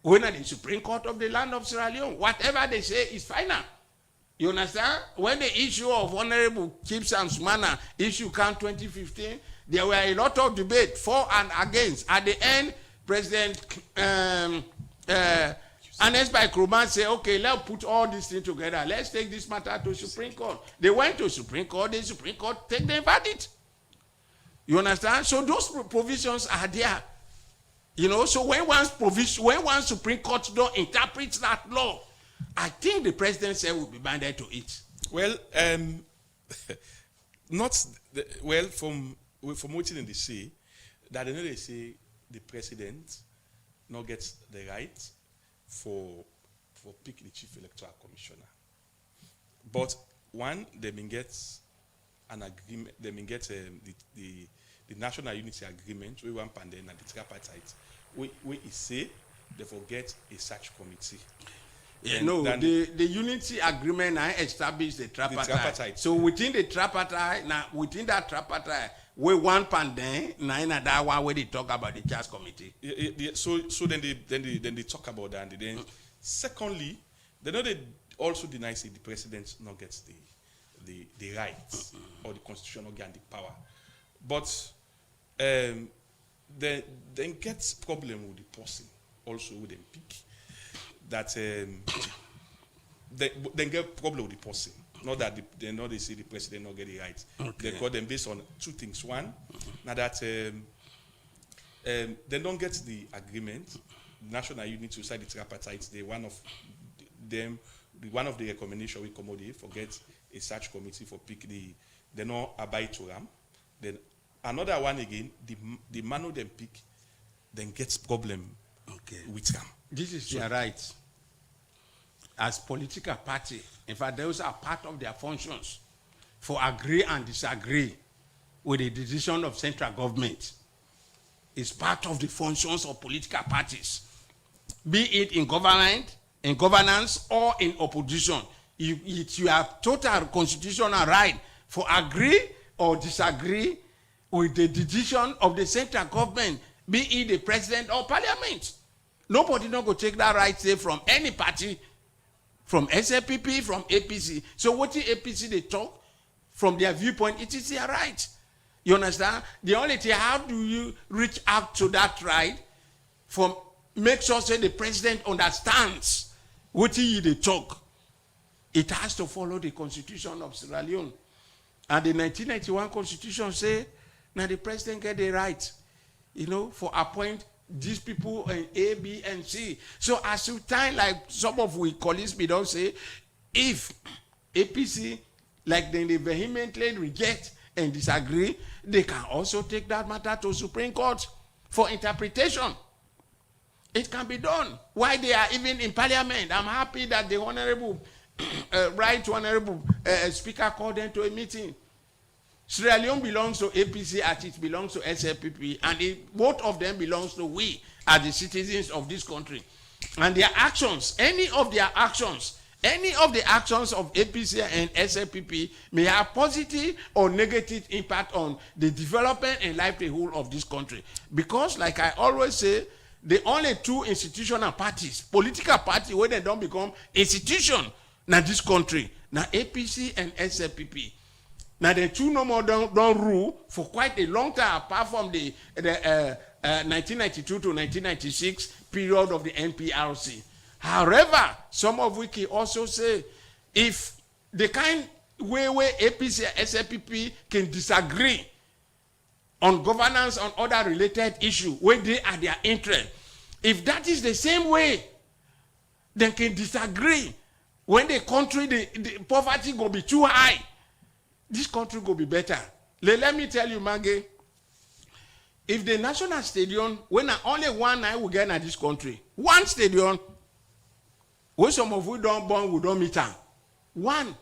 When the Supreme Court of the land of Sierra Leone, whatever they say is final. You understand? When the issue of Honorable Chips and Sumana issue came 2015, there were a lot of debate for and against. At the end, President Anes by Kruman said, okay, let's put all these things together. Let's take this matter to Supreme Court. They went to Supreme Court. The Supreme Court take the verdict. You understand? So those provisions are there. You know, so when one Supreme Court don't interpret that law, I think the president said will be binded to it. Well, from what they say, that they say the president not gets the right for pick the chief electoral commissioner. But one, they may get an agreement, they may get the the National Unity Agreement, we want Panden and the tripartite, we say they forget a search committee. Yeah, no, the unity agreement I established the tripartite. So within the tripartite, now within that tripartite, we want Panden, now in that one where they talk about the CHAS committee. Yeah. So then they talk about that. And then secondly, they also deny say the president not gets the rights or the constitution not get the power. But then gets problem with the person also with them pick that they get problem with the person. Not that they say the president not get the rights. Okay. They got them based on two things. One, now that they don't get the agreement, the National Unity Society tripartite, one of the recommendation we come out forget a search committee for pick they not abide to them. Then another one again, the man who them pick, then gets problem with them. This is their right. As political party, in fact, those are part of their functions for agree and disagree with the decision of central government. It's part of the functions of political parties, be it in governance or in opposition. You have total constitutional right for agree or disagree with the decision of the central government, be it the president or parliament. Nobody not go take that right say from any party, from SLPP, from APC. So what the APC they talk from their viewpoint, it is their right. You understand? The only thing, how do you reach out to that right from make sure say the president understands what they talk? It has to follow the constitution of Sierra Leone. And the 1991 constitution say, now the president get the right, for appoint these people in A, B, and C. So as you time, like some of we colleagues, we don't say, if APC, like they vehemently reject and disagree, they can also take that matter to Supreme Court for interpretation. It can be done. Why they are even in Parliament? I'm happy that the Honorable, Right Honorable Speaker called them to a meeting. Sierra Leone belongs to APC as it belongs to SLPP, and both of them belongs to we as the citizens of this country. And their actions, any of the actions of APC and SLPP may have positive or negative impact on the development and livelihood of this country. Because, like I always say, the only two institutional parties, political parties, where they don't become institution in this country, now APC and SLPP. Now the two no more don't rule for quite a long time, apart from the 1992 to 1996 period of the NPRC. However, some of we can also say, if the kind way where APC and SLPP can disagree on governance on other related issues, where they are their interest, if that is the same way, they can disagree when the country, the poverty will be too high. This country will be better. Let me tell you, Maggie, if the national stadium, when only one night we get in this country, one stadium, when some of we don't born, we don't meet them. One.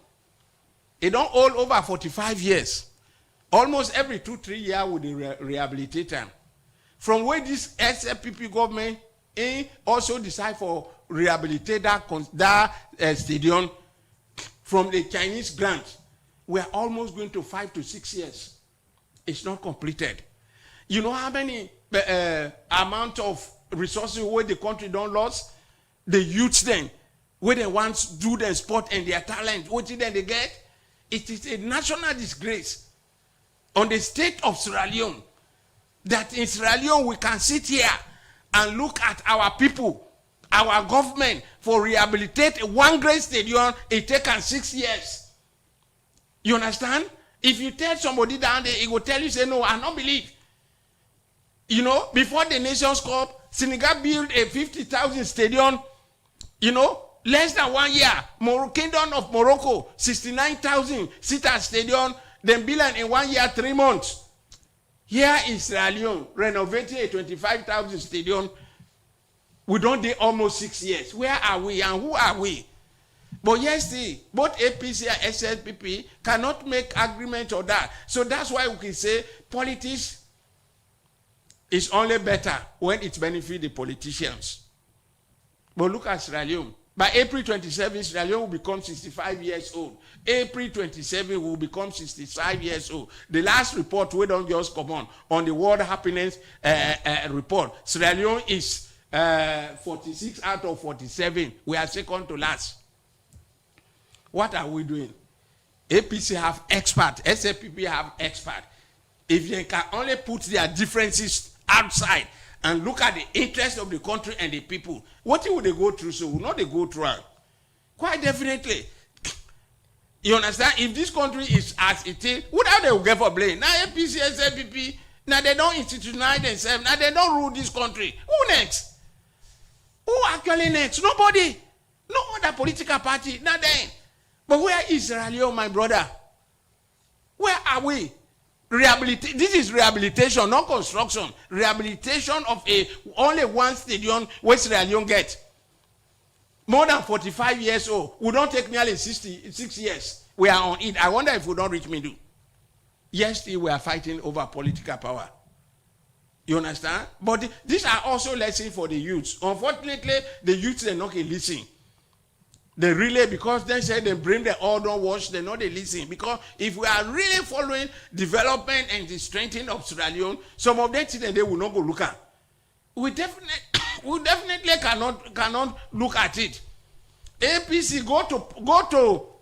It don't all over 45 years. Almost every 2-3 years we rehabilitate them. From where this SLPP government also decide for rehabilitate that stadium from the Chinese grant, we are almost going to 5 to 6 years. It's not completed. You know how many amount of resources where the country don't lose? The youths then, where they want to do their sport and their talent, what did they get? It is a national disgrace on the state of Sierra Leone that in Sierra Leone we can sit here and look at our people, our government, for rehabilitate one great stadium, it takes 6 years. You understand? If you tell somebody down there, he will tell you, say, no, I don't believe. Before the Nations Cup, Senegal built a 50,000 stadium, less than 1 year. Kingdom of Morocco, 69,000 seater stadium, then built in 1 year, 3 months. Here in Sierra Leone, renovating a 25,000 stadium, we don't do almost 6 years. Where are we and who are we? But yes, both APC and SLPP cannot make agreement on that. So that's why we can say politics It's only better when it benefits the politicians. But look at Sierra Leone. By April 27, Sierra Leone will become 65 years old. April 27 will become 65 years old. The last report, we don't just come on the World Happiness report, Sierra Leone is 46 out of 47. We are second to last. What are we doing? APC have experts, SAPP have experts. If they can only put their differences outside and look at the interest of the country and the people, what will they go through? So will not they go through? Quite definitely. You understand? If this country is as it is, what are they will get for blame? Now APC, SAPP, now they don't institutionalize themselves, now they don't rule this country. Who next? Who actually next? Nobody. No other political party, not then. But where is Sierra Leone, my brother? Where are we? This is rehabilitation, not construction. Rehabilitation of only one stadium where Sierra Leone get. More than 45 years old. We don't take nearly 66 years. We are on it. I wonder if we don't reach middle. Yes, still we are fighting over political power. You understand? But these are also lessons for the youths. Unfortunately, the youths, they're not listening. They really, because they say they bring the all don't watch, they know they listen. Because if we are really following development and the strengthening of Sierra Leone, some of them they will not go look at. We definitely cannot look at it. APC go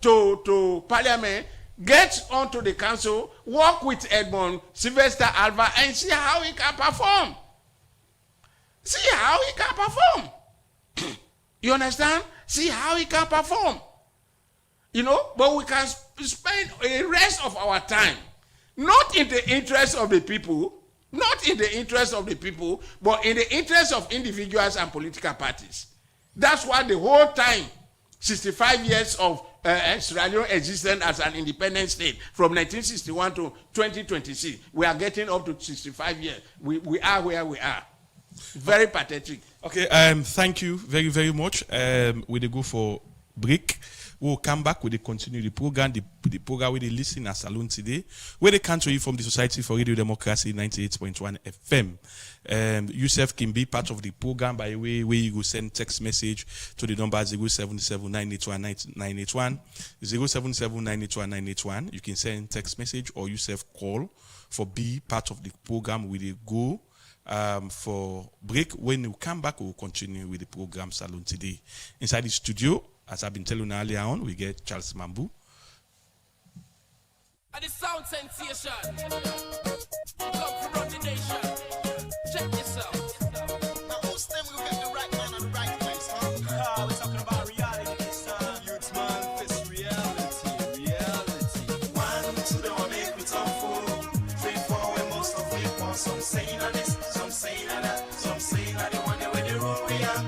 to parliament, get onto the council, work with Edmond Sylvester Alva, and see how he can perform. See how he can perform. You understand? See how he can perform. You know, but we can spend the rest of our time not in the interest of the people, not in the interest of the people, but in the interest of individuals and political parties. That's why the whole time, 65 years of Sierra Leone existed as an independent state, from 1961 to 2026, we are getting up to 65 years. We are where we are. Very pathetic. Okay, thank you very, very much. We will go for break. We'll come back with the continue the program, the program with the listen at Salone Tiday, where they come to you from the Society for Radio Democracy 98.1 FM. Yourself can be part of the program by way where you go send text message to the number 077-981-981, 077-981-981. You can send text message or yourself call for be part of the program. We will go for break. When we come back, we'll continue with the program Salone Tiday. Inside the studio, as I've been telling you earlier on, we get Charles Mambu. And the sound sensation. Come from run the nation. Check yourself. Now who's them will get the right man on the right place, huh? We're talking about reality this time. Youths, man, this reality. One, two, they want make me tough fool. 3, 4, where most of it want. Some saying on this, some saying on that, some saying on the one that where the rule we are.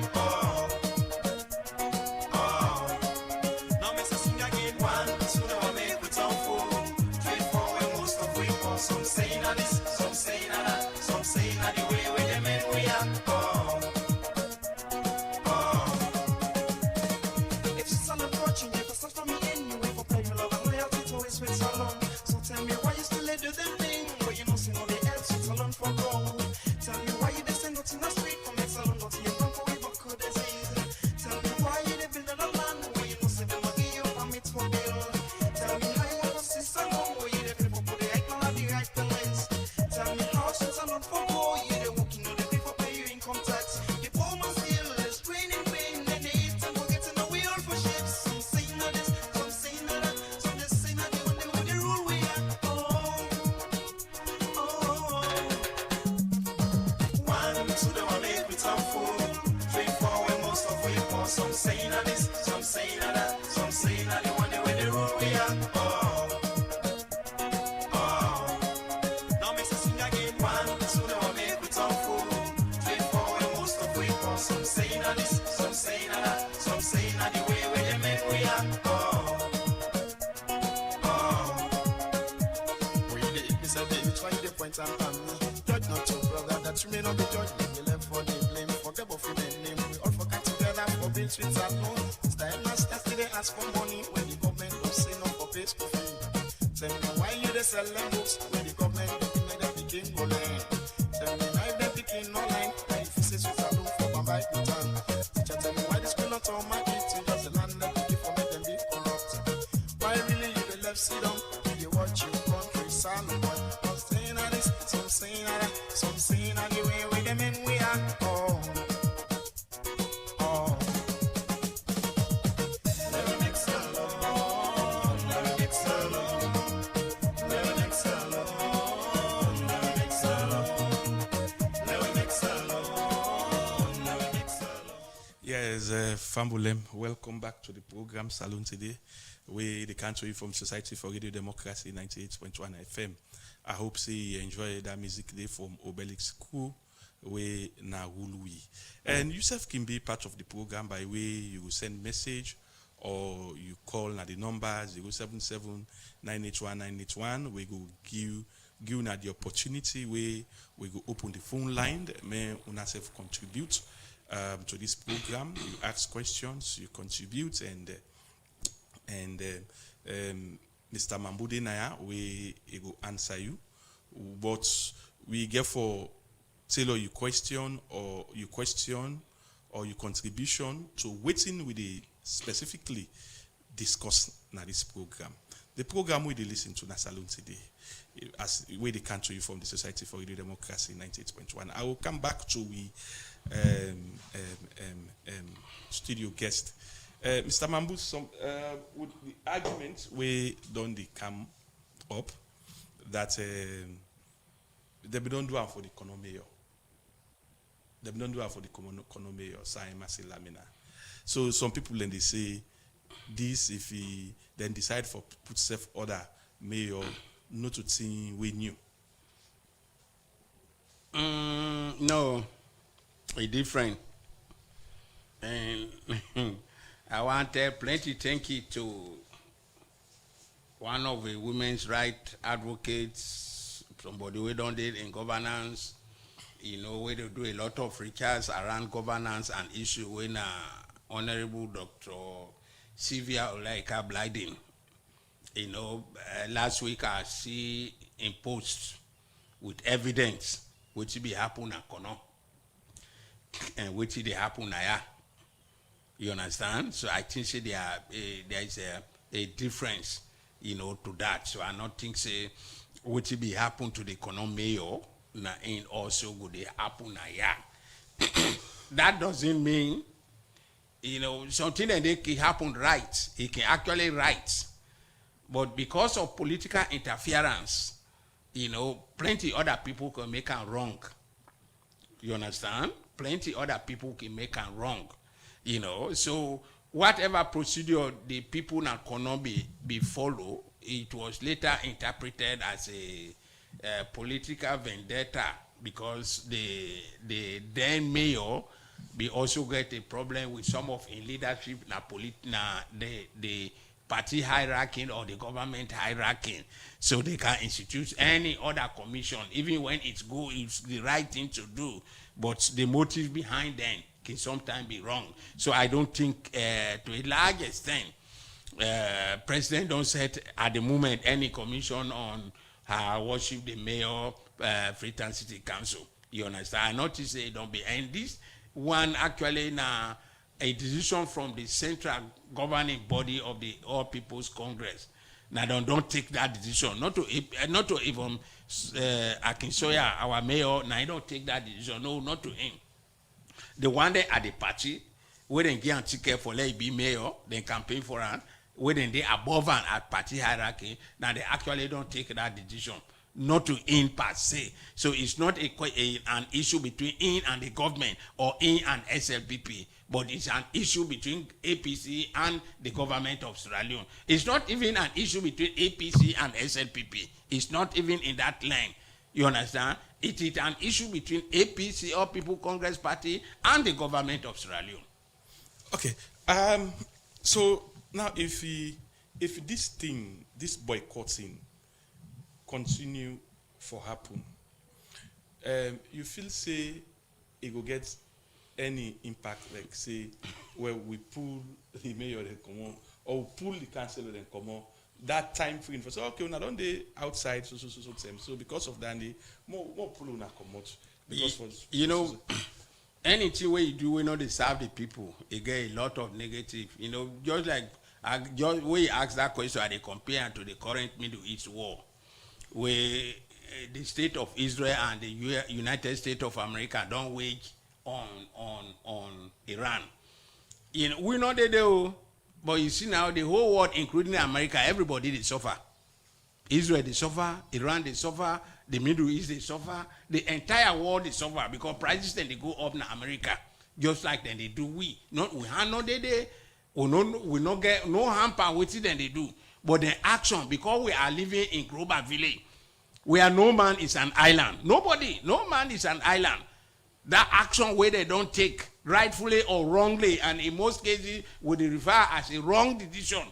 Judge not your brother, that you may not be judged. We left for the blame, forget about the name. We all forgot together for being sweet at home. Style masters today ask for money when the government don't say no for pay school fee. Tell me why you they sell them books when the government don't make them begin go learn. Tell me why they fight no time. Teacher tell me why the school not on my kids, just the land that they give for make them be corrupt. Why really you the left sit down? You watch your country son boy. Some saying at this, some saying at that, some saying at the way with them men we are. Oh, oh. Never mix alone, never mix alone, never mix alone, never mix alone, never mix alone, never mix alone. Yes, Fambulem, welcome back to the program Salone Tiday. We the country from Society for Radio Democracy 98.1 FM. I hope you enjoy that music day from Obelix crew we na Wului. And yourself can be part of the program by way you will send message or you call na the number 077-981-981. We go give na the opportunity we go open the phone line. May una self contribute to this program. You ask questions, you contribute, and Mr. Mambude Naya, we will answer you. But we get for tailor your question or your contribution to waiting with the specifically discuss na this program. The program we listen to na Salone Tiday, as we the country from the Society for Radio Democracy 98.1. I will come back to we studio guest. Mr. Mambu, with the argument we don't come up that they don't do it for the economy. They don't do it for the economy or Lamina. So some people then they say this if he then decide for put self order mayor not to think we knew. No, it's different. And I want to plenty thank you to one of the women's rights advocates, somebody we don't did in governance, you know, where they do a lot of research around governance and issue when Honorable Dr. Sylvia Olaika Blyden, you know, last week I see in post with evidence which be happen at Kono and which they happen now. You understand? So I think there is a difference, you know, to that. So I not think say what will be happen to the economy na in also good happen na yeah. That doesn't mean, you know, something that they can happen right. It can actually right. But because of political interference, you know, plenty other people can make it wrong. You understand? Plenty other people can make it wrong. You know, so whatever procedure the people in economy be follow, it was later interpreted as a political vendetta because the then mayor be also get a problem with some of in leadership the party hierarchy or the government hierarchy, so they can institute any other commission even when it's the right thing to do, but the motive behind them can sometimes be wrong. So I don't think to a large extent President don't set at the moment any commission on her worship the mayor Freetown City Council. You understand? I notice they don't be, and this one actually now a decision from the central governing body of the All People's Congress. Now don't take that decision. Not to even Akinsoya, our mayor. Now he don't take that decision. No, not to him. The one day at the party, where they get a ticket for let be mayor, they campaign for her, where they above and at party hierarchy, now they actually don't take that decision. Not to in per se. So it's not an issue between in and the government or in and SLPP, but it's an issue between APC and the government of Sierra Leone. It's not even an issue between APC and SLPP. It's not even in that line. You understand? It is an issue between APC, or People Congress Party, and the government of Sierra Leone. Okay. So now if this boycotting continue for happen, you feel say it will get any impact, like say where we pull the mayor then come on, or pull the councillor then come on, that time frame for say okay, now don't they outside so because of that they more pull on come out because you know anything where you do, we know they serve the people. You get a lot of negative. Just like just when you ask that question, they compare to the current Middle East war, where the state of Israel and the United States of America don't wage on Iran. We know they do, but you see now the whole world, including America, everybody they suffer. Israel they suffer, Iran they suffer, the Middle East they suffer, the entire world they suffer because prices then they go up in America, just like then they do we. Not we have no day, we not get no hamper with it than they do. But the action, because we are living in global village, where no man is an island. No man is an island. That action where they don't take, rightfully or wrongly, and in most cases would refer as a wrong decision,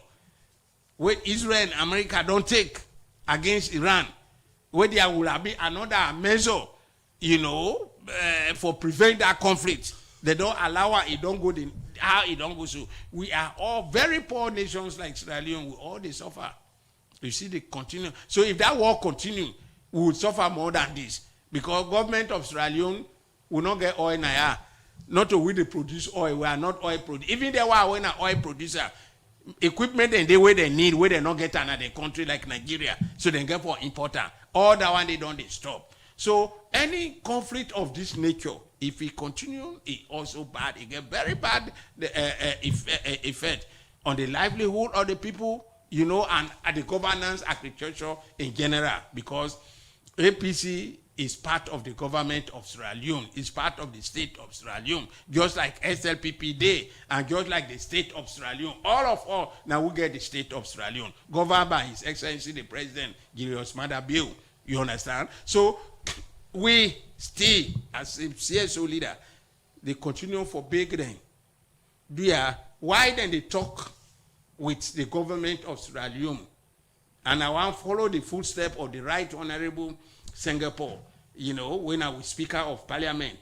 where Israel and America don't take against Iran, where there will be another measure, for prevent that conflict. They don't allow it, don't go how it don't go. So we are all very poor nations like Sierra Leone, we all they suffer. You see, they continue. So if that war continue, we would suffer more than this. Because government of Sierra Leone will not get oil now. Not to we they produce oil, we are not oil producer. Even they were when an oil producer, equipment and the way they need, where they not get another country like Nigeria, so they get for importer. All that one they don't they stop. So any conflict of this nature, if it continue, it also bad. It get very bad effect on the livelihood of the people, and at the governance, agriculture in general, because APC is part of the government of Sierra Leone, is part of the state of Sierra Leone, just like SLPP Day, and just like the state of Sierra Leone. All now we get the state of Sierra Leone, governed by His Excellency the President, Julius Maada Bio. You understand? So we still, as a CSO leader, they continue for big then. Why then they talk with the government of Sierra Leone? And I want to follow the footsteps of the Right Honorable Singapore, when I was Speaker of Parliament,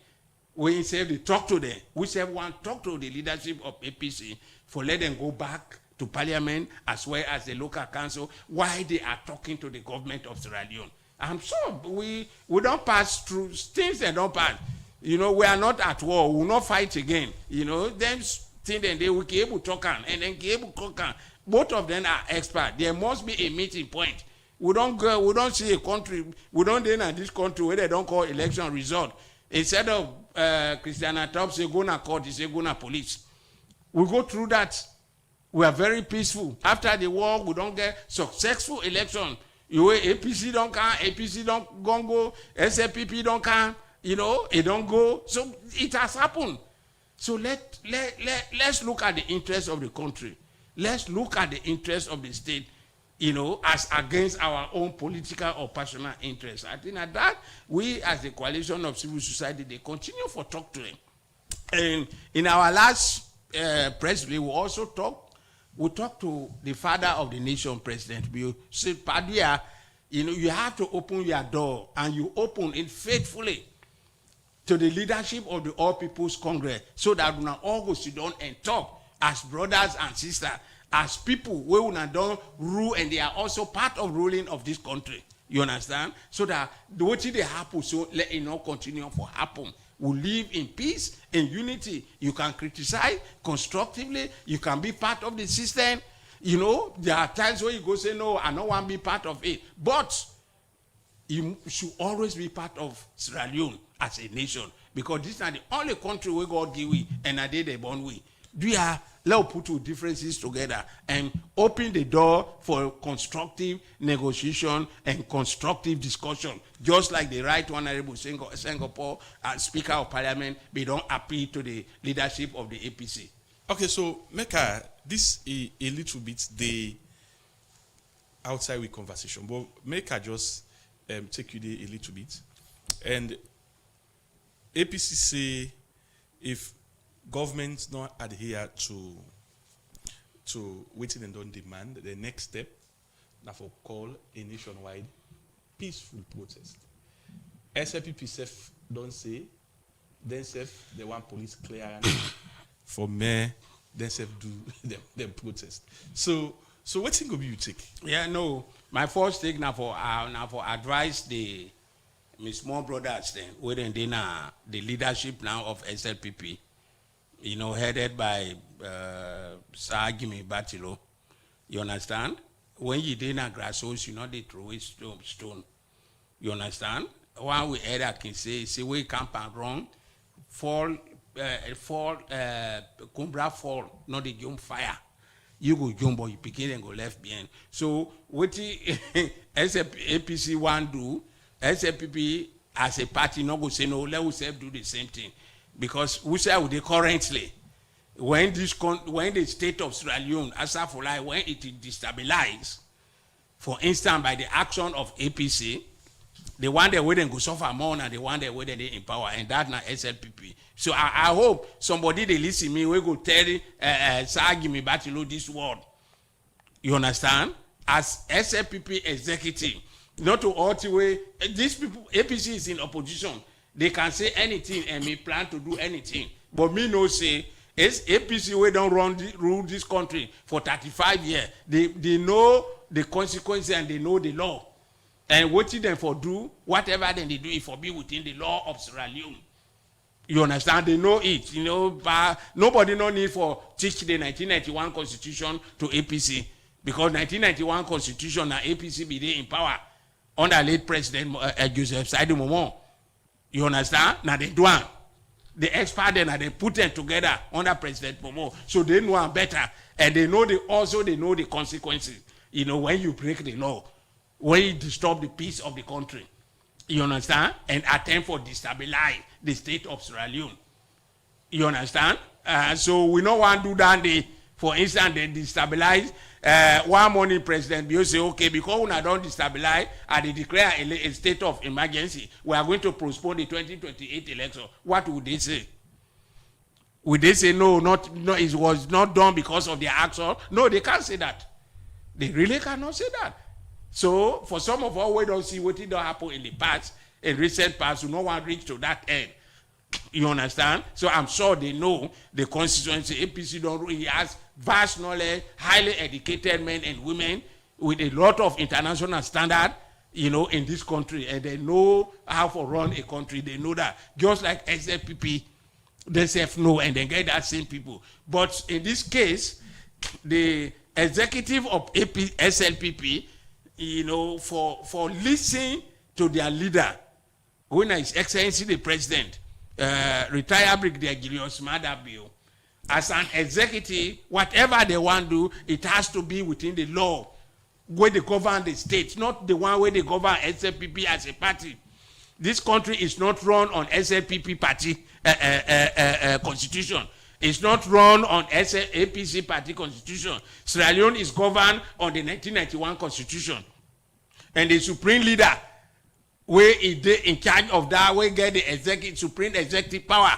when he said they talk to them, we said one talk to the leadership of APC for let them go back to Parliament as well as the local council, why they are talking to the government of Sierra Leone. I'm sure we don't pass through things that don't pass. We are not at war, we will not fight again. Then things that they will be able to talk and then be able to talk. Both of them are experts. There must be a meeting point. We don't see a country, we don't in this country where they don't call election result. Instead of Christiana Top say go na court, he say go na police. We go through that. We are very peaceful. After the war, we don't get successful election. APC don't come, APC don't go, SLPP don't come, it don't go. So it has happened. So let's look at the interest of the country. Let's look at the interest of the state, as against our own political or personal interests. I think that we, as a coalition of civil society, they continue for talk to them. And in our last press release, we also talked to the father of the nation, President. We said, Padia, you have to open your door, and you open it faithfully to the leadership of the All People's Congress, so that we all go sit down and talk as brothers and sisters, as people who don't rule, and they are also part of ruling of this country. You understand? So that what they happen, so let it not continue for happen. We live in peace and unity. You can criticize constructively. You can be part of the system. There are times where you go say, no, I don't want to be part of it. But you should always be part of Sierra Leone as a nation. Because this is not the only country where God give we, and I did a born we. Let's put two differences together and open the door for constructive negotiation and constructive discussion. Just like the Right Honorable Singapore, Speaker of Parliament, they don't appeal to the leadership of the APC. Okay, so make this a little bit the outside with conversation, but make just take you there a little bit. And APC say if governments not adhere to waiting and don't demand, the next step now for call a nationwide peaceful protest. SLPP self don't say, then self they want police clearance for mayor, then self do them protest. So what thing will you take? Yeah, no. My first take now for advise my small brothers then, within the leadership now of SLPP, you know, headed by Sir Jimmy Batilo. You understand? When you did a grassroots, you know, they throw it stone. You understand? One we either can say we camp and run, fall, Cumbra fall, not the jump fire. You go jump, but you begin and go left behind. So what the APC want do, SLPP as a party not go say no, let us do the same thing. Because we say they currently, when the state of Sierra Leone, Asafulai, when it is destabilized, for instance, by the action of APC, the one that wouldn't go suffer more than the one that wouldn't in power, and that's not SLPP. So I hope somebody they listen me, we go tell Sagimi Batilo this word. You understand? As SLPP executive, not to all the way, these people, APC is in opposition. They can say anything and me plan to do anything. But me no say, it's APC we don't rule this country for 35 years. They know the consequences and they know the law. And what them for do, whatever then they do, it for be within the law of Sierra Leone. You understand? They know it. You know, but nobody no need for teach the 1991 constitution to APC. Because 1991 constitution and APC be there in power under late President Joseph Saidu Momo. You understand? Now they do it. The expert then they put them together under President Momo. So they know better. And they know they know the consequences. You know, when you break the law, when you disturb the peace of the country. You understand? And attempt for destabilize the state of Sierra Leone. You understand? So we don't want to do that. For instance, they destabilize. One morning, President Bio say, okay, because we don't destabilize and they declare a state of emergency, we are going to postpone the 2028 election. What would they say? Would they say, no, it was not done because of their action? No, they can't say that. They really cannot say that. So, for some of us, we don't see what did happen in the past, in recent past, we no one reach to that end. You understand? So, I'm sure they know the constituency. APC don't really has vast knowledge, highly educated men and women with a lot of international standard, you know, in this country. And they know how to run a country. They know that. Just like SLPP, they say no, and they get that same people. But in this case, the executive of SLPP, you know, for listening to their leader, when His Excellency the President, retired Brigadier Julius Madabio, as an executive, whatever they want to do, it has to be within the law where they govern the state, not the one where they govern SLPP as a party. This country is not run on SLPP party constitution. It's not run on APC party constitution. Sierra Leone is governed on the 1991 constitution. And the supreme leader, where is in charge of that, where get the supreme executive power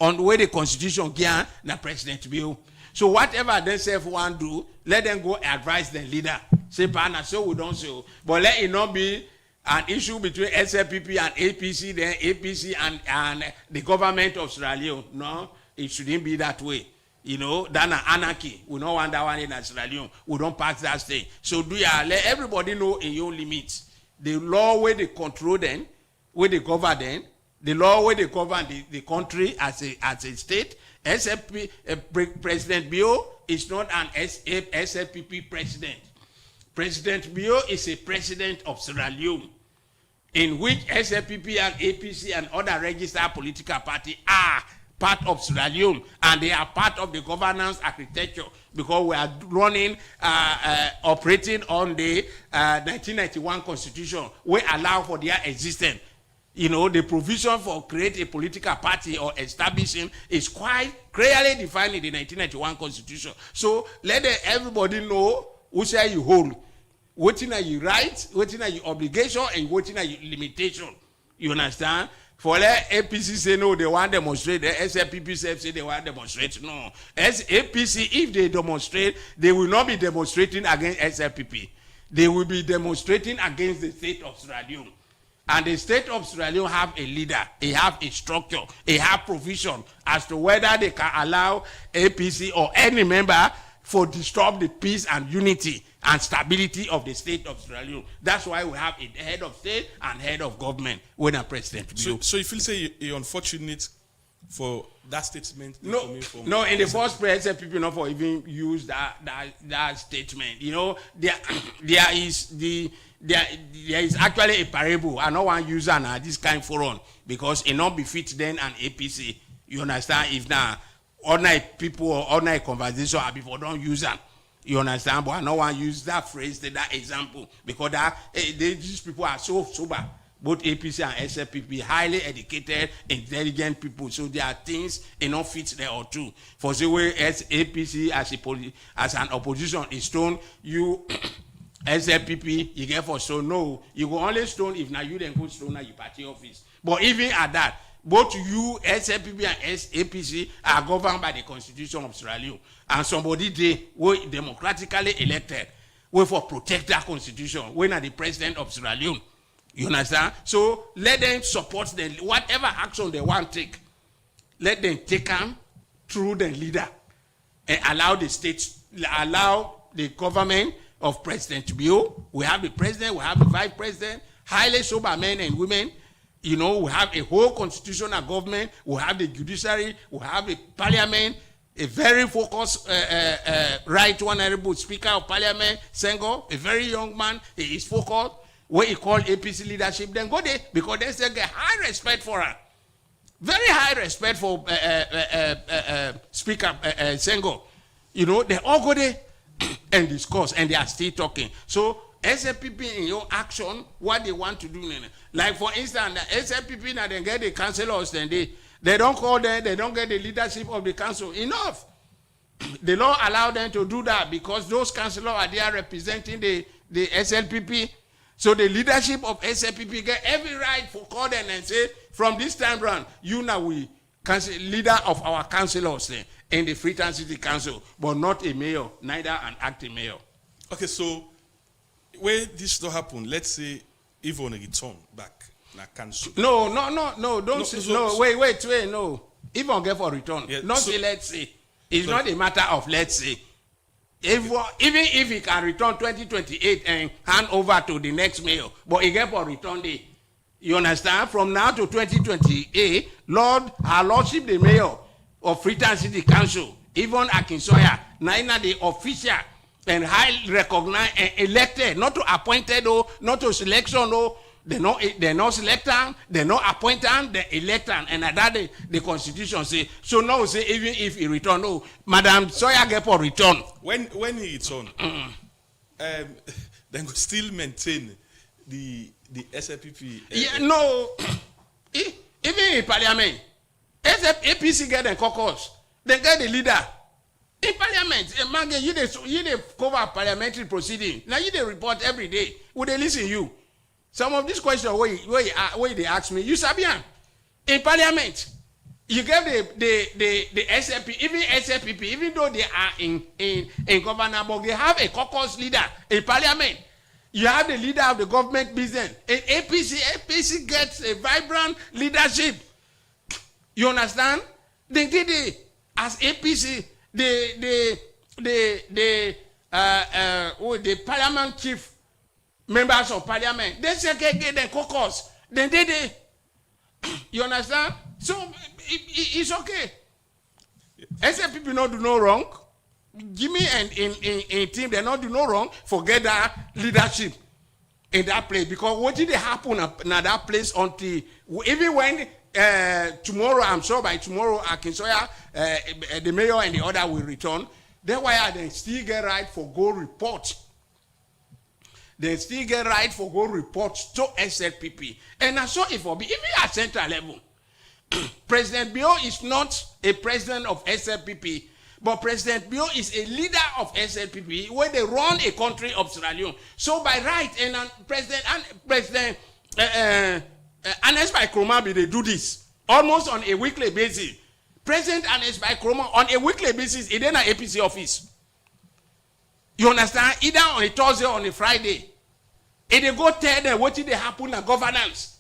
on where the constitution get the president bill. So whatever they say want to do, let them go advise the leader. Say, partner, so we don't so. But let it not be an issue between SLPP and APC, then APC and the government of Sierra Leone. No. It shouldn't be that way. You know, that's an anarchy. We don't want that one in Sierra Leone. We don't pass that thing. So let everybody know in your limits. The law where they control them, where they govern them, the law where they govern the country as a state. President Bio is not an SLPP president. President Bio is a president of Sierra Leone, in which SLPP and APC and other registered political parties are part of Sierra Leone, and they are part of the governance architecture because we are running, operating on the 1991 constitution, we allow for their existence. You know, the provision for create a political party or establishing is quite clearly defined in the 1991 constitution. So let everybody know who say you hold, what are your rights, what are your obligation, and what are your limitation. You understand? For let APC say no, they want to demonstrate. The SLPP say they want to demonstrate. No. As APC, if they demonstrate, they will not be demonstrating against SLPP. They will be demonstrating against the state of Sierra Leone. And the state of Sierra Leone have a leader, they have a structure, they have provision as to whether they can allow APC or any member for disturb the peace and unity and stability of the state of Sierra Leone. That's why we have a head of state and head of government when a president. So you feel say you unfortunate for that statement? No, no. In the first place, people not for even use that statement. You know, there is actually a parable. I don't want to use this kind of forum because it not befit then an APC. You understand? If now ordinary people or ordinary conversation before don't use them. You understand? But I don't want to use that phrase, that example, because these people are so sober. Both APC and SLPP, highly educated, intelligent people. So there are things not fit there or two. For the way as APC as an opposition is stone, you SLPP, you get for stone. No, you go only stone if now you then go stone at your party office. But even at that, both you, SLPP and APC are governed by the Constitution of Sierra Leone. And somebody they were democratically elected, were for protect that Constitution, when are the president of Sierra Leone. You understand? So let them support them. Whatever action they want to take, let them take them through the leader and allow the states, allow the government of President Bio. We have the president, we have the vice president, highly sober men and women. You know, we have a whole constitutional government, we have the judiciary, we have the parliament, a very focused right honorable speaker of parliament, Senghor, a very young man, he is focused. What he call APC leadership, then go there because they say get high respect for her. Very high respect for Speaker Senghor. You know, they all go there and discuss and they are still talking. So SLPP in your action, what they want to do. Like for instance, the SLPP now they get the councillors, then they don't call them, they don't get the leadership of the council. Enough. The law allow them to do that because those councillors are there representing the SLPP. So the leadership of SLPP get every right for call them and say, from this time round, you now we leader of our councillors in the Freetown City Council, but not a mayor, neither an acting mayor. Okay, so where this don't happen, let's say if on a return back na council. No, don't say, wait, no. If on get for return, not say let's say. It's not a matter of let's say. Even if he can return 2028 and hand over to the next mayor, but he get for return day. You understand? From now to 2028, our Lordship the mayor of Freetown City Council, even Akinsoya, neither the official and highly recognized and elected, not to appointed or not to selection or they not select them, they not appoint them, they elect them, and that the Constitution say. So now say even if he return, no, Madam Soya get for return. When he return, then go still maintain the SLPP. Yeah, no, even in Parliament, APC get the caucus, they get the leader. In Parliament, you they cover parliamentary proceeding. Now you they report every day. Would they listen you? Some of these questions where they ask me, you Sabian, in Parliament, you gave the SLP, even SLPP, even though they are in governor, but they have a caucus leader in Parliament. You have the leader of the government business. In APC gets a vibrant leadership. You understand? They did it as APC. The parliament chief members of parliament, they say get the caucus. Then they you understand? So it's okay. SLPP not do no wrong. Jimmy and in team they not do no wrong. Forget that leadership in that place because what did they happen in that place until even when tomorrow, I'm sure by tomorrow, Akinsoya, the mayor and the other will return. That's why they still get right for go report. They still get right for go report to SLPP. And I saw it for me, even at central level. President Bio is not a president of SLPP, but President Bio is a leader of SLPP where they run a country of Sierra Leone. So by right, and President Anes by Kromabi, they do this almost on a weekly basis. President Anes by Kroma on a weekly basis, it in an APC office. You understand? Either on a Thursday or on a Friday. And they go tell them what did they happen in governance.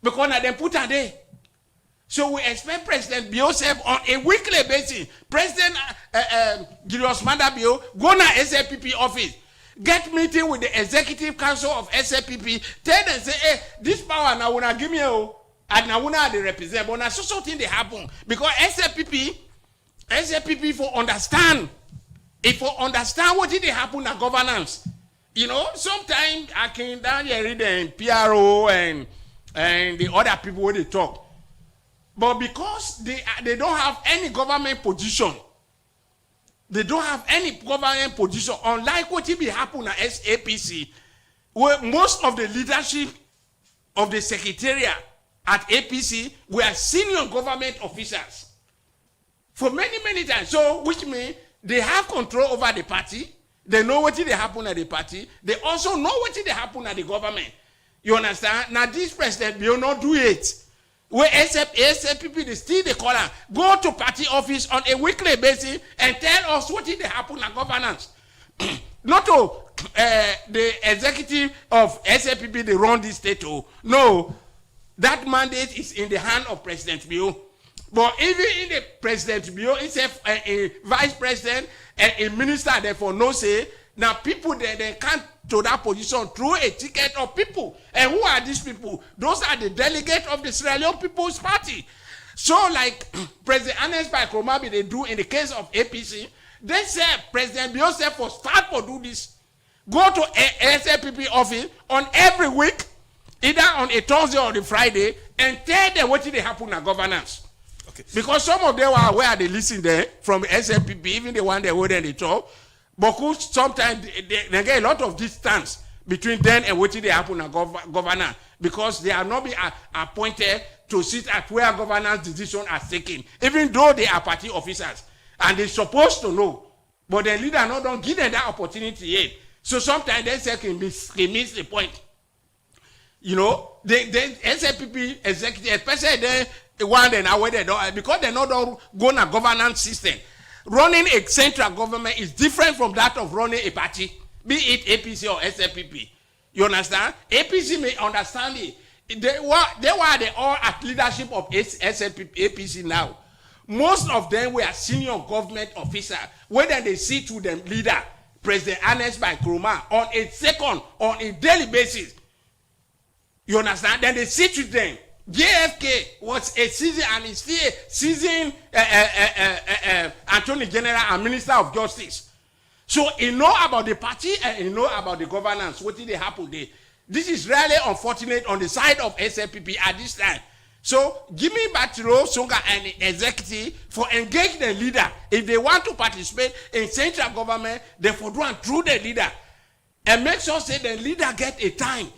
Because now they put a day. So we expect President Biosef on a weekly basis. President Julius Mandabio go na SLPP office, get meeting with the executive council of SLPP, tell them say, hey, this power now wanna give me and now wanna they represent, but now so thing they happen because SLPP for understand. If you understand what did happen in governance, you know, sometimes I can down here read the PRO and the other people when they talk. But because they don't have any government position, unlike what it be happen at APC, where most of the leadership of the secretariat at APC were senior government officers for many, many times. So, which means they have control over the party. They know what they happen at the party. They also know what they happen at the government. You understand? Now, this president will not do it. Where SLPP, they still they call her, go to party office on a weekly basis and tell us what did happen at governance. Not to the executive of SLPP, they run this state. No, that mandate is in the hand of President Bio. But even in the President Bio, it's a vice president and a minister, therefore no say. Now people they can't to that position through a ticket of people. And who are these people? Those are the delegates of the Sierra Leone People's Party. So like President Anes by Kromabi they do in the case of APC, they say President Biosef for start for do this. Go to SLPP office on every week, either on a Thursday or a Friday, and tell them what did happen in governance. Okay. Because some of them are aware they listen there from SLPP, even the one they hold and they talk. But sometimes they get a lot of distance between them and what they happen as governor because they are not being appointed to sit at where governance decisions are taken, even though they are party officers and they're supposed to know. But the leader don't give them that opportunity yet. So sometimes they say can miss the point. You know, the SLPP executive, especially the one that now where they don't, because they don't go in a governance system. Running a central government is different from that of running a party, be it APC or SLPP. You understand? APC may understand it. They were all at leadership of SLPP, APC now. Most of them were senior government officers. Whether they see to them leader, President Anes by Kroma, on a daily basis. You understand? Then they sit with them. JFK was a seasoned and is still a seasoned Attorney General and Minister of Justice. So he know about the party and he know about the governance. What did happen there? This is really unfortunate on the side of SLPP at this time. So give me Batiro, Songa and the executive for engage the leader. If they want to participate in central government, they for do and through the leader. And make sure say the leader get a time.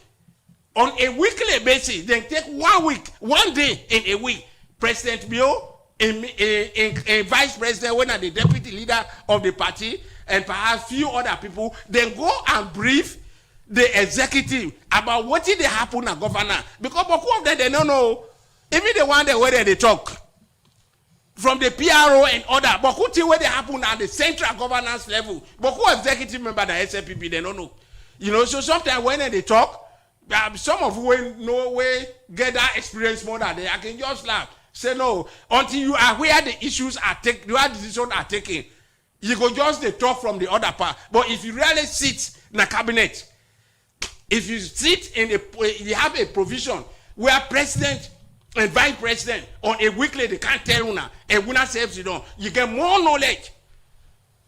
On a weekly basis, then take 1 week, 1 day in a week. President Bio, a vice president, when are the deputy leader of the party, and perhaps few other people, then go and brief the executive about what did happen at governor. Because both of them, they don't know. Even the one that where they talk from the PRO and other, but who tell where they happen at the central governance level. But who executive member the SLPP, they don't know. You know, so sometimes when they talk, some of you know where get that experience more than they. I can just laugh. Say no until you are where the issues are taken, where decisions are taken. You go just the talk from the other part. But if you really sit in a cabinet, if you sit in you have a provision where president and vice president on a weekly they can't tell una and una says you get more knowledge.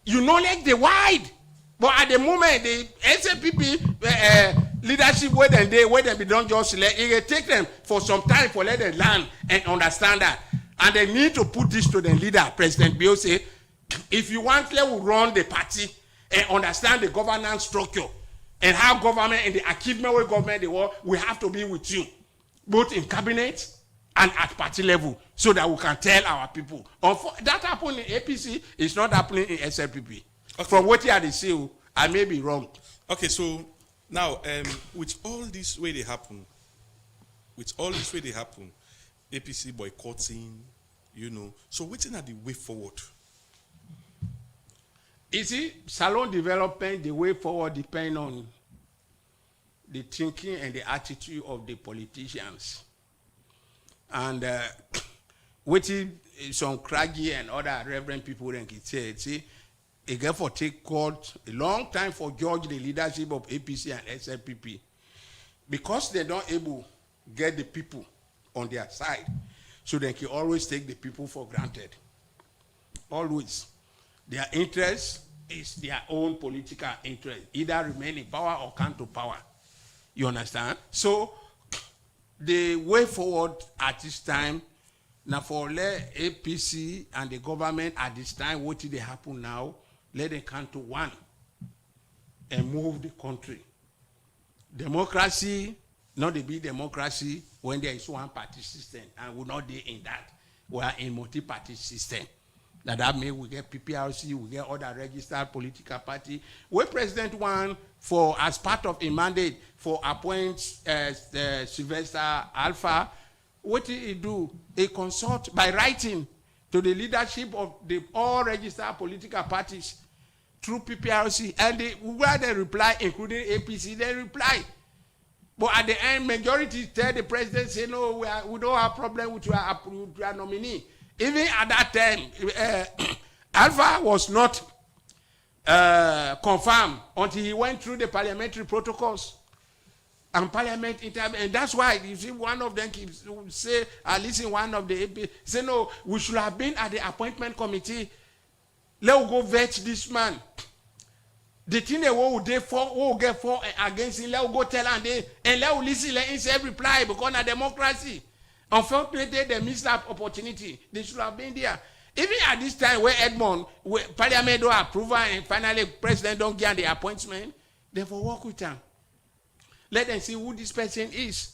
You knowledge the wide. But at the moment the SLPP leadership where they be don't just let it take them for some time for let them learn and understand that. And they need to put this to the leader, President Bio say, if you want to run the party and understand the governance structure and how government and the achievement where government they work, we have to be with you, both in cabinet and at party level, so that we can tell our people. That happened in APC, it's not happening in SLPP. Okay. From what you had to say, I may be wrong. Okay, so now, with all this way they happen, APC boycotting, you know, so waiting at the way forward. You see, Salone development, the way forward depend on the thinking and the attitude of the politicians. And waiting some craggy and other reverend people then say, it get for take court a long time for judge the leadership of APC and SLPP. Because they don't able get the people on their side, so they can always take the people for granted. Always. Their interest is their own political interest, either remain in power or come to power. You understand? So the way forward at this time, now for let APC and the government at this time, what did they happen now? Let them come to one and move the country. Democracy, not the big democracy when there is one party system, and we're not there in that. We are in multi-party system. That means we get PPRC, we get other registered political party. Where President want for, as part of a mandate, for appoint Sylvester Alpha, what did he do? He consult by writing to the leadership of the all registered political parties through PPRC, and where they reply, including APC, they reply. But at the end, majority tell the president, say, no, we don't have problem with your nominee. Even at that time, Alpha was not confirmed until he went through the parliamentary protocols. And parliament intervened. And that's why you see one of them keeps say, at least in one of the AP, say, no, we should have been at the appointment committee. Let's go vet this man. The thing they will get for against him, let's go tell him, and let's listen, let him say reply, because of democracy. Unfortunately, they missed that opportunity. They should have been there. Even at this time where Edmond, where Parliament don't approve and finally President don't get the appointment, they will work with them. Let them see who this person is.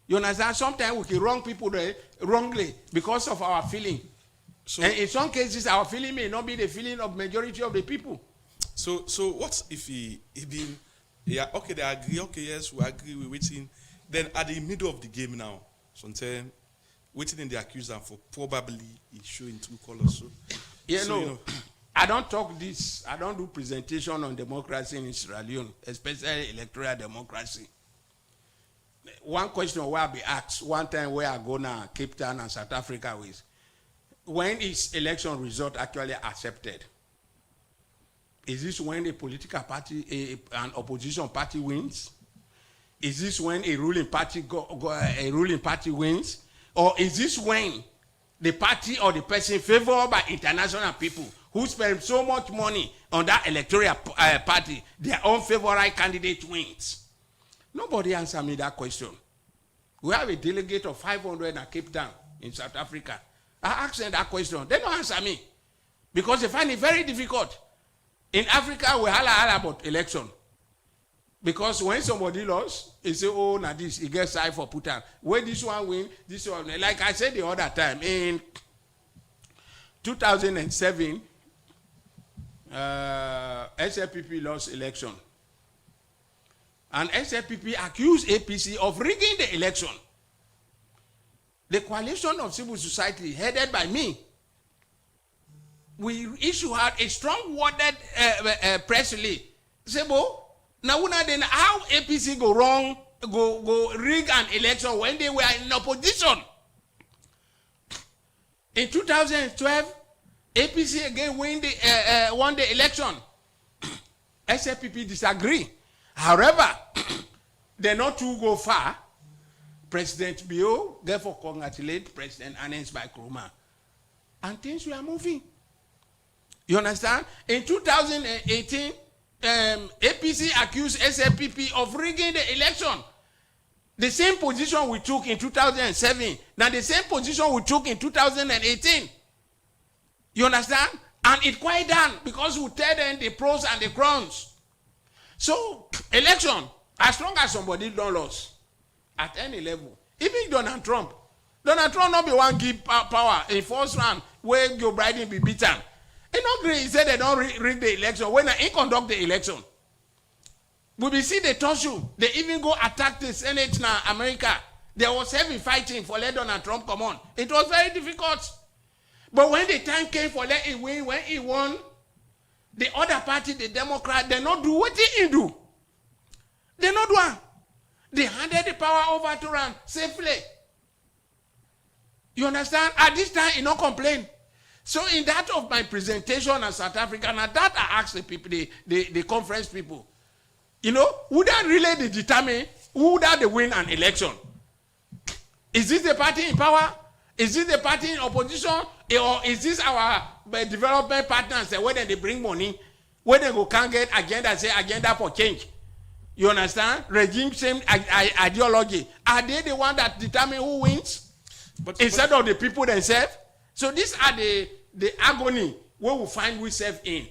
You understand? Sometimes we can wrong people wrongly because of our feeling. So, and in some cases, our feeling may not be the feeling of majority of the people. So what if he been, yeah, okay, they agree, okay, yes, we agree, we're waiting. Then at the middle of the game now, sometimes waiting in the accuser for probably he showing true colors. So, yeah, so, no, you know, I don't talk this, I don't do presentation on democracy in Sierra Leone, especially electoral democracy. One question where I be asked, one time where I go now, Cape Town and South Africa with, when is election result actually accepted? Is this when a political party, an opposition party wins? Is this when a ruling party wins? Or is this when the party or the person favored by international people who spend so much money on that electoral party, their own favorite candidate wins? Nobody answer me that question. We have a delegate of 500 at Cape Town in South Africa. I asked them that question. They don't answer me because they find it very difficult. In Africa, we holla about election. Because when somebody lost, he say, oh, now this, he gets side for Putin. When this one win, this one, like I said the other time, in 2007, SLPP lost election. And SLPP accused APC of rigging the election. The coalition of civil society, headed by me, we had a strong-worded press release. Say, now then how APC go wrong, go rig an election when they were in opposition? In 2012, APC again won the election. SLPP disagree. However, they not to go far. President Bio therefore congratulate President Anes by Kroma. And things were moving. You understand? In 2018, APC accused SLPP of rigging the election. The same position we took in 2007. Now the same position we took in 2018. You understand? And it quite done because we tell them the pros and the cons. So, election, as long as somebody don't lose at any level, even Donald Trump not be one give power in first round where Joe Biden be beaten. He not agree. He said they don't rig the election when he conduct the election. We will see the torture. They even go attack the Senate now, America. There was heavy fighting for let Donald Trump come on. It was very difficult. But when the time came for let him win, when he won, the other party, the Democrat, they not do what he do. They not do it. They handed the power over to run safely. You understand? At this time, he not complain. So in that of my presentation as South Africa, and at that I asked the people, the conference people, you know, would that really determine who that they win an election? Is this the party in power? Is this the party in opposition? Or is this our development partners that when they bring money, when they go can't get agenda, say agenda for change? You understand? Regime same ideology. Are they the one that determine who wins? Instead of the people themselves? So these are the agony where we find ourselves in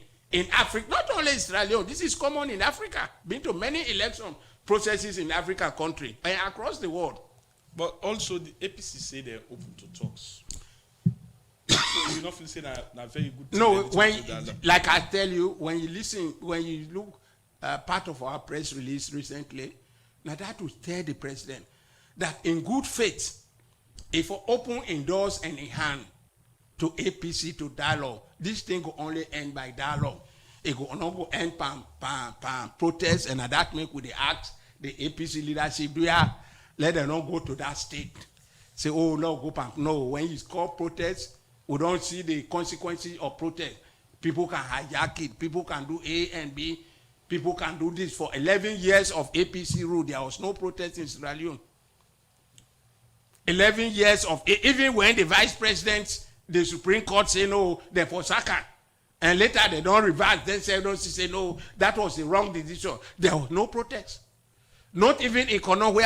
Africa. Not only Israel, this is common in Africa. Been to many election processes in Africa country and across the world. But also the APC say they're open to talks. So you not feel say that very good. No, like I tell you, when you listen, when you look part of our press release recently, now that will tell the president that in good faith, if we open in doors and in hand to APC to dialogue, this thing will only end by dialogue. It will not go end protest, and at that make with the act the APC leadership let them not go to that state. Say, oh no, go back. No, when it's called protest, we don't see the consequences of protest. People can hijack it. People can do A and B. People can do this. For 11 years of APC rule, there was no protest in Sierra Leone. 11 years of, even when the vice president, the Supreme Court say no, they for Saka. And later they don't reverse, then say no, that was the wrong decision. There was no protest. Not even in Kono where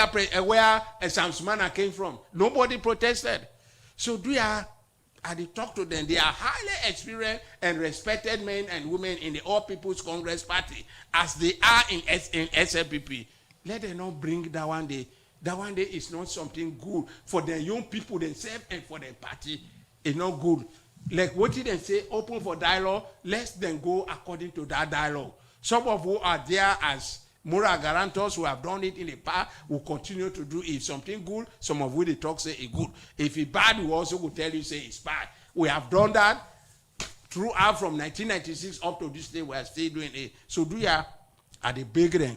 Sam Sumana came from. Nobody protested. So I talk to them. They are highly experienced and respected men and women in the All People's Congress Party, as they are in SLPP. Let them not bring that one day. That one day is not something good for the young people themselves and for the party. It's not good. Like what did they say? Open for dialogue. Let them go according to that dialogue. Some of who are there as moral guarantors who have done it in the past will continue to do. If something good, some of who they talk say it's good. If it's bad, we also will tell you say it's bad. We have done that throughout from 1996 up to this day. We are still doing it. So do you are the big ring.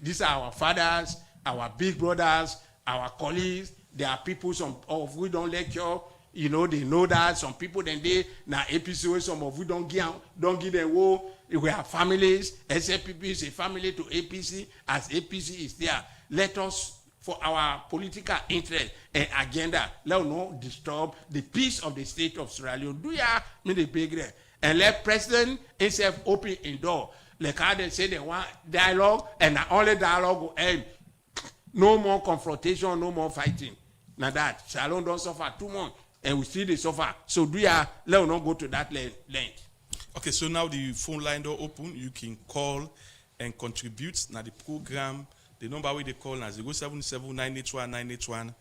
These are our fathers, our big brothers, our colleagues. There are people, some of we don't lecture. You know, they know that. Some people then they now APC, some of we don't give them woe. We have families. SLPP is a family to APC, as APC is there. Let us, for our political interest and agenda, let us not disturb the peace of the state of Sierra Leone. Do ya mean the big there? And let President himself open in door. Like how they say they want dialogue, and only dialogue will end. No more confrontation, no more fighting. Now that Salone don't suffer too much, and we see they suffer. So do ya let us not go to that length. Okay, so now the phone line door open. You can call and contribute. Now the program, the number we they call now 077-981-981,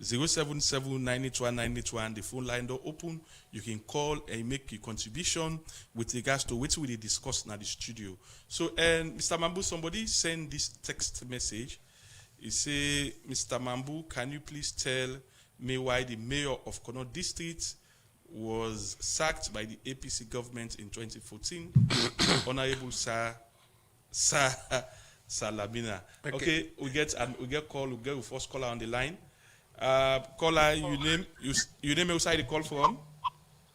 077-981-981. The phone line door open. You can call and make your contribution with regards to what we discuss now the studio. So, and Mr. Mambu, somebody send this text message. He say, Mr. Mambu, can you please tell me why the mayor of Kono District was sacked by the APC government in 2014? Honorable Salamina. Okay, we get call. We get the first caller on the line. Caller, you name outside the call from?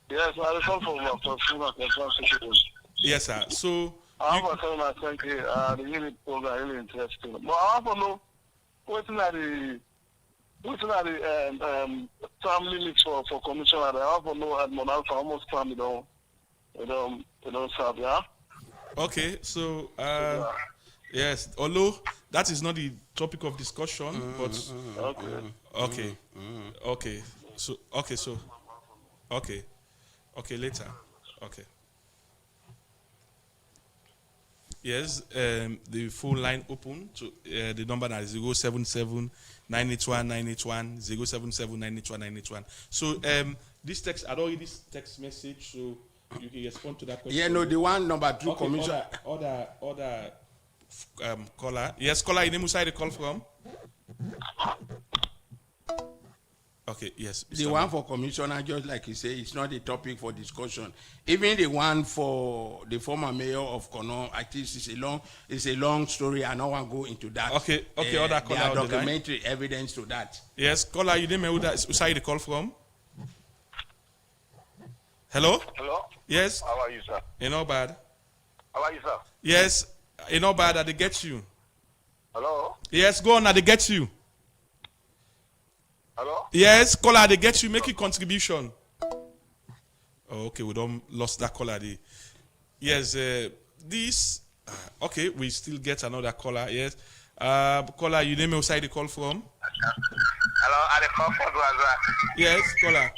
Yes, I call from Yes, sir. So I want to tell my thank you. The unit program really interesting. But I want to know what's the term limits for commissioner? I want to know at Monalfa how much time they don't serve, yeah? Okay, so yes, although that is not the topic of discussion, but okay, so later, okay. Yes, the phone line open to the number now is 077-981-981, 077-981-981. So this text, I don't read this text message, so you can respond to that question. Yeah, no, the one number 2 okay, commission. Other caller. Yes, caller, your name inside the call from? Okay, yes. The one for commissioner, just like you say, it's not a topic for discussion. Even the one for the former mayor of Kono, I think it's a long story. I don't want to go into that. Okay, other caller. There are documentary evidence to that. Yes, caller, your name inside the call from? Hello? Hello? Yes? How are you, sir? You not bad? How are you, sir? Yes, you not bad, they get you. Hello? Yes, go on, they get you. Hello? Yes, caller, they get you, make a contribution. Oh, okay, we don't lost that caller. Yes, this, okay, we still get another caller, yes. Caller, you name outside the call from? Hello, I the call for Gaza. Yes, caller.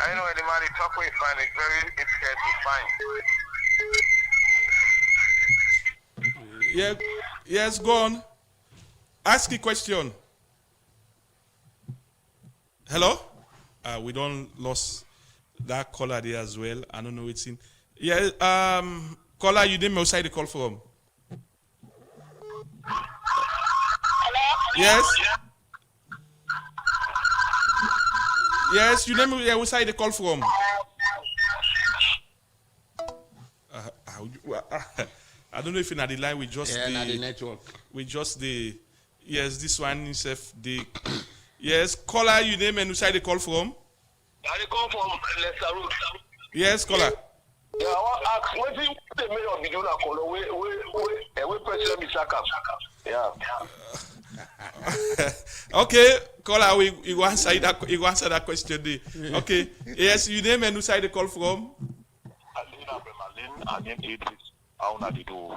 I know the man talk with find it's very difficult to find. Yeah, yes, go on. Ask a question. Hello? We don't lost that caller there as well. I don't know it's in. Yeah, caller, you name outside the call from? Yes? Yes, you name outside the call from? I don't know if in the line we just the network. we just yes, this one is the yes, caller, you name and outside the call from? I call from Leicester Road. Yes, caller. Yeah, I want to ask, what is the mayor of the Jonah Kolo? Where President Misaka? Yeah. Okay, caller, you answer that question there. Okay. Yes, you name and outside the call from?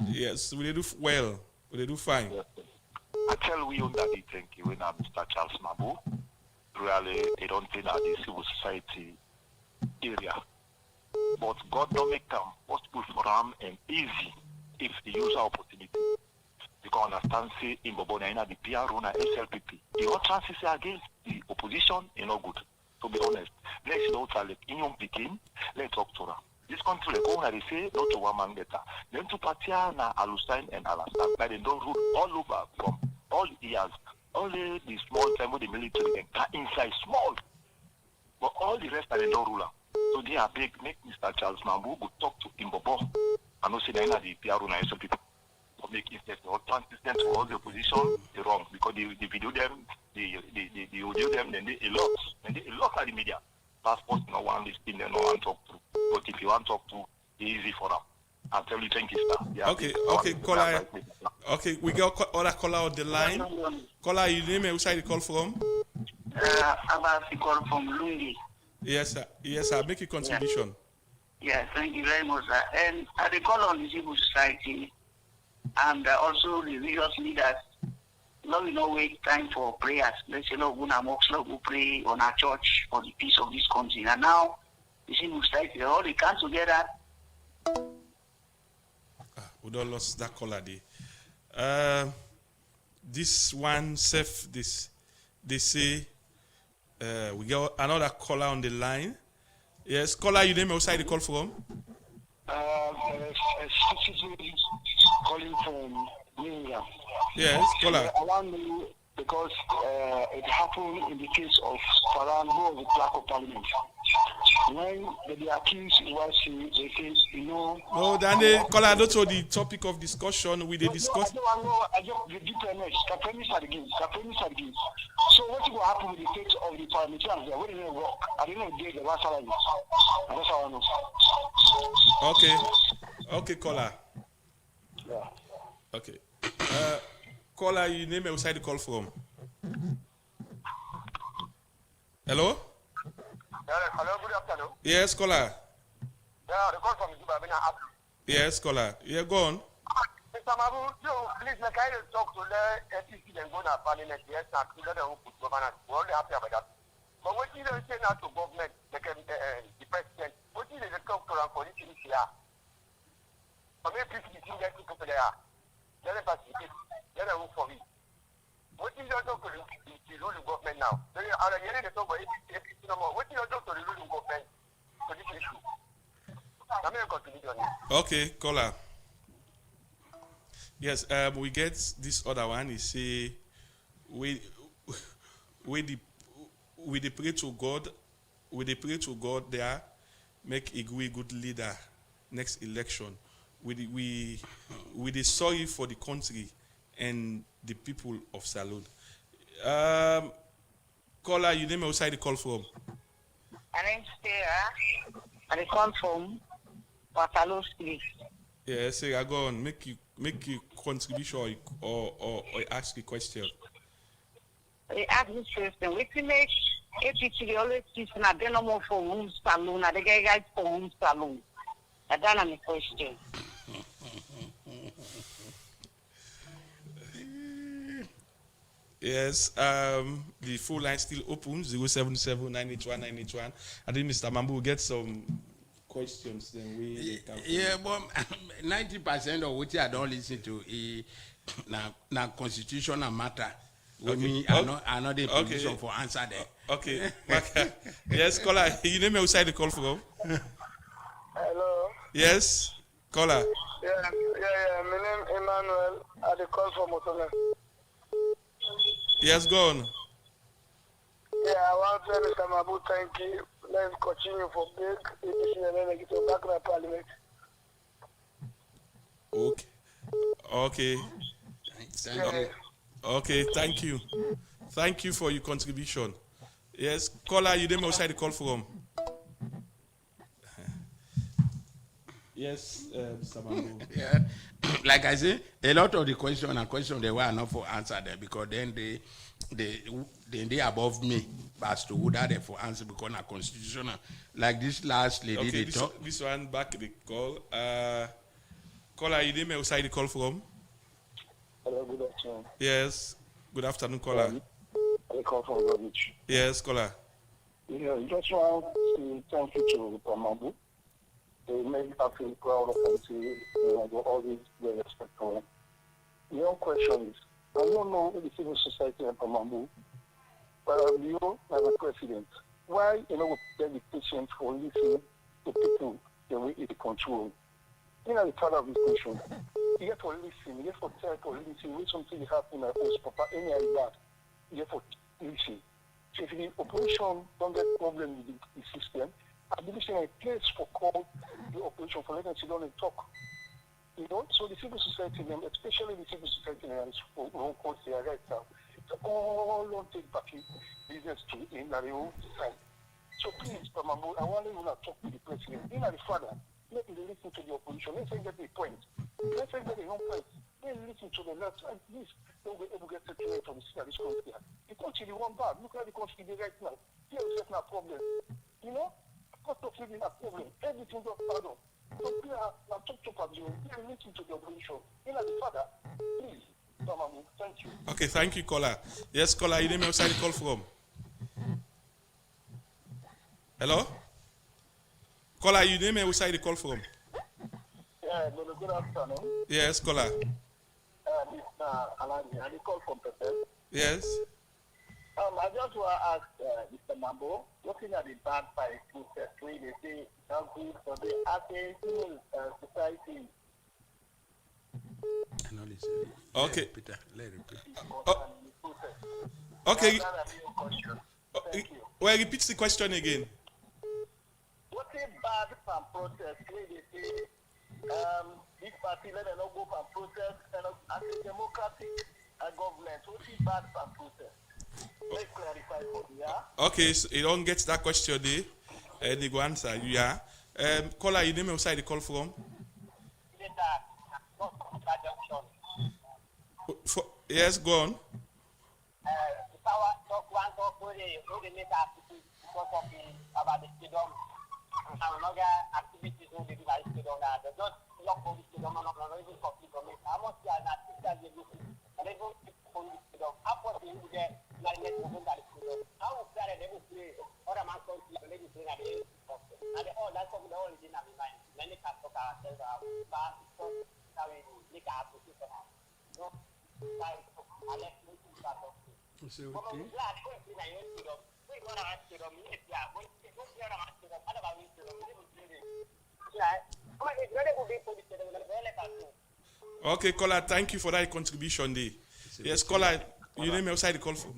Yes, we do well. We do fine. I tell we on that they think when Mr. Charles Mabu, really they don't think that the civil society area. But God don't make them possible for them and easy if they use our opportunity. You can understand, say, in Bobona, the PRO and SLPP, the whole chances against the opposition is not good. To be honest, let's not like in young begin, let's talk to them. This country, like they say, not to one man better. Then to Patiana, Alusine, and Alasan, but they don't rule all over from all years. Only the small time of the military and inside small. But all the rest are the don't ruler. So they are big, make Mr. Charles Mambu go talk to Imbobo. And also the PRO and some people. Or make instead of consistent to all the opposition, they wrong. Because they video them, they audio them, then they a lot at the media. Passport, no one listing, no one talk to. But if you want to talk to, it's easy for them. I'll tell you, thank you, sir. Yeah, Okay, caller. Okay, we got other caller on the line. Caller, you name and outside the call from? About the call from Lungi. Yes, sir. Yes, sir. Make a contribution. Yes, thank you very much, sir. And I call on the civil society and also the religious leaders. Now we know wait time for prayers. Let's say, Lord, go pray on our church for the peace of this country. And now the civil society, all they come together. We don't lost that caller there. This one safe. They say we got another caller on the line. Yes, caller, you name outside the call from? Calling from India. Yes, caller. Around me because it happened in the case of Faran, who was the clerk of parliament. When they accused Iwashi, they say, you know. No, then caller, that's all the topic of discussion. We discuss. I just the premise. The premise again. So what will happen with the case of the parliamentarians there? When they work, I don't know the last salary. That's how I know. Okay, caller. Yeah. Okay. Caller, you name outside the call from? Hello? Hello, good afternoon. Yes, caller. Yeah, the call from Zubabina. Yes, caller. Yeah, go on. Mr. Mabu, please, can I talk to the SEC and go to parliament? Yes, and to let them put governance. We're only happy about that. But what is the say now to government, the president? What is the talk to them for this here? But maybe people get people there. Let them participate. Let them work for me. What is your talk to the ruling government now? What is your talk to the ruling government for this issue? Okay, caller. Yes, we get this other one. He say, we pray to God. We pray to God there, make Igwe good leader next election. We sorry for the country and the people of Salone. Caller, you name outside the call from? My name's Sarah. I come from Salone Street. Yeah, Sarah, go on. Make you contribution or ask a question. They ask this question, we can make APC always keep na no more for room salon, and the guys for room salon. That's my question. Yes, the full line still open 077-981-981. I think Mr. Mambu will get some questions then we can. Yeah, but 90% of what I don't listen to is na constitutional matter. Okay. Me, I know the position for answer there. Okay. Yes, caller. You name outside the call from? Hello. Yes, caller. Yeah. My name Emmanuel. I dey call from Otome. Yes, go on. Yeah, I want to tell Mr. Mabu thank you. Let's continue for big APC and then get to back to Parliament. Okay. Thank you. Okay, thank you. Thank you for your contribution. Yes, caller, you name outside the call from? Yes, Mr. Mambo. Yeah. Like I say, a lot of the question they were not for answer there because then they above me as to who that they for answer because na constitutional. Like this last lady Okay, they talk. this one back the call. Caller, you name outside the call from? Hello, good afternoon. Yes. Good afternoon, caller. I call from Rubbish. Yes, caller. Yeah, just want to thank you to Mr. Mabu. They make me feel proud of them to always very respectful. Your question is, I don't know the civil society in Pamambu, but you as a president, why we get the patience for listening to people the way it control? You know the father of this nation. You have to listen, you have to try to listen when something happen like this, Papa, any like that. You have to listen. So if the opposition don't get problem with the system, I believe in a place for call the operation for let them sit down and talk. So the civil society, especially the civil society, won't call their right now. It's all don't take back business to in their own side. So please, Pamambo, I want you to talk to the president. In the father, let me listen to the opposition. Let's say get the point. Let's say get the wrong point. Then listen to the left. At least they'll be able to get settlement from this country. The country, the one bad. Look at the country right now. Here is not a problem. Cost of living a problem. Everything got bad on. So we are talk about you. We are listen to the opposition. In the father, please, Pamambo, thank you. Okay, thank you, caller. Yes, caller, you name outside the call from? Hello? Caller, you name outside the call from? Yeah, good afternoon. Yes, caller. Mr. Alani, I call from Pepe. Yes. I just want to ask Mr. Mambo, looking at the bad side process, where they say how good for the civil society. I know listen. Okay. Peter, let it repeat. Okay. Thank you. Well, repeat the question again. What's a bad from protest where they say this party let them not go from protest and as a democratic government, what's a bad from protest? Let's clarify for you, yeah? Okay, so you don't get that question there. They go answer you, yeah. Caller, you name outside the call from? Yes, go on. Okay, caller, thank you for that contribution there. Yes, caller, you name outside the call from?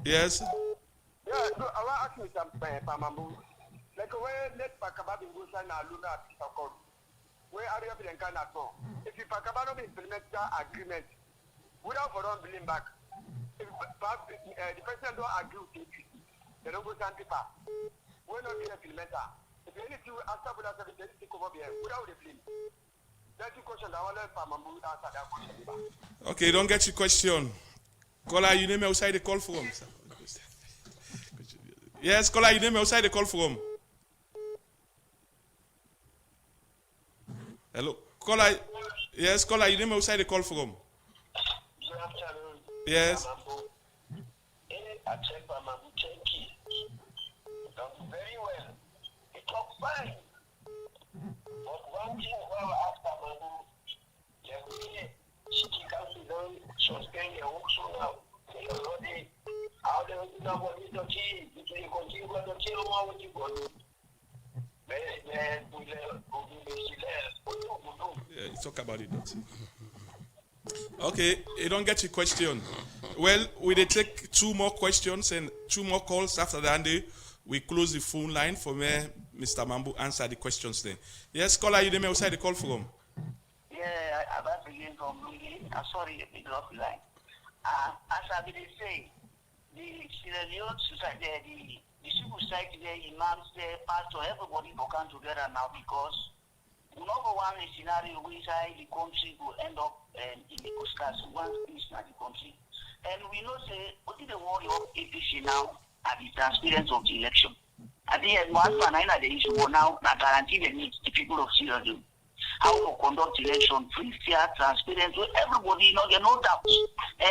Yes. Yeah, so I want to ask you something, Pamambu. Like where let Pakaba go sign a Luna Pisacon? Where are you in Canada? If you Pakaba implement that agreement, without for don't bring back. If the president don't agree with it, They don't go to Antifa. We're not the implementer. If you need to answer for that, they take over here. Without the blame. That's the question. I want to answer that question. Okay, don't get your question. Caller, you name outside the call from. Yes, caller, you name outside the call from. Hello, caller. Yes, caller, you name outside the call from. Good afternoon. Yes. I check my mom, very well. It talks fine. But one thing while after my mom, she can't down, suspend your work so now. Say your body, how they do not want me to kill, between continue to kill one with you. Yeah, talk about it. Okay, you don't get your question. Well, we dey take 2 more questions and 2 more calls after that. We close the phone line for me, Mr. Mambu answer the questions then. Yes, caller, you name outside the call from. Yeah, I'm back again from Louis. I'm sorry, a bit off the line. As I been saying, the Sierra Leone society, the civil society, the imams, the pastor, everybody will come together now because number one is scenario which the country will end up in the discuss once it's not the country. And we know say what is the worry of APC now at the transparency of the election. At the end, one man the issue now that guarantee the needs the people of Sierra Leone. How to conduct election free, fair, transparent, so everybody there are no doubts.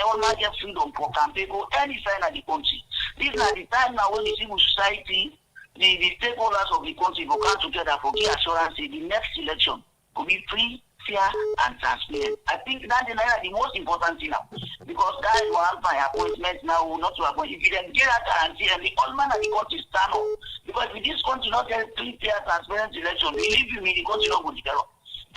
All man get freedom for campaign go any sign of the country. This is the time now when the civil society, the stakeholders of the country will come together for the assurance that the next election will be free, fair, and transparent. I think that's the most important thing now. Because that is one my appointment now, not to appoint. If you can get that guarantee and the all man of the country stand up. Because if this country not get free, fair, transparent election, believe me, the country not going to develop.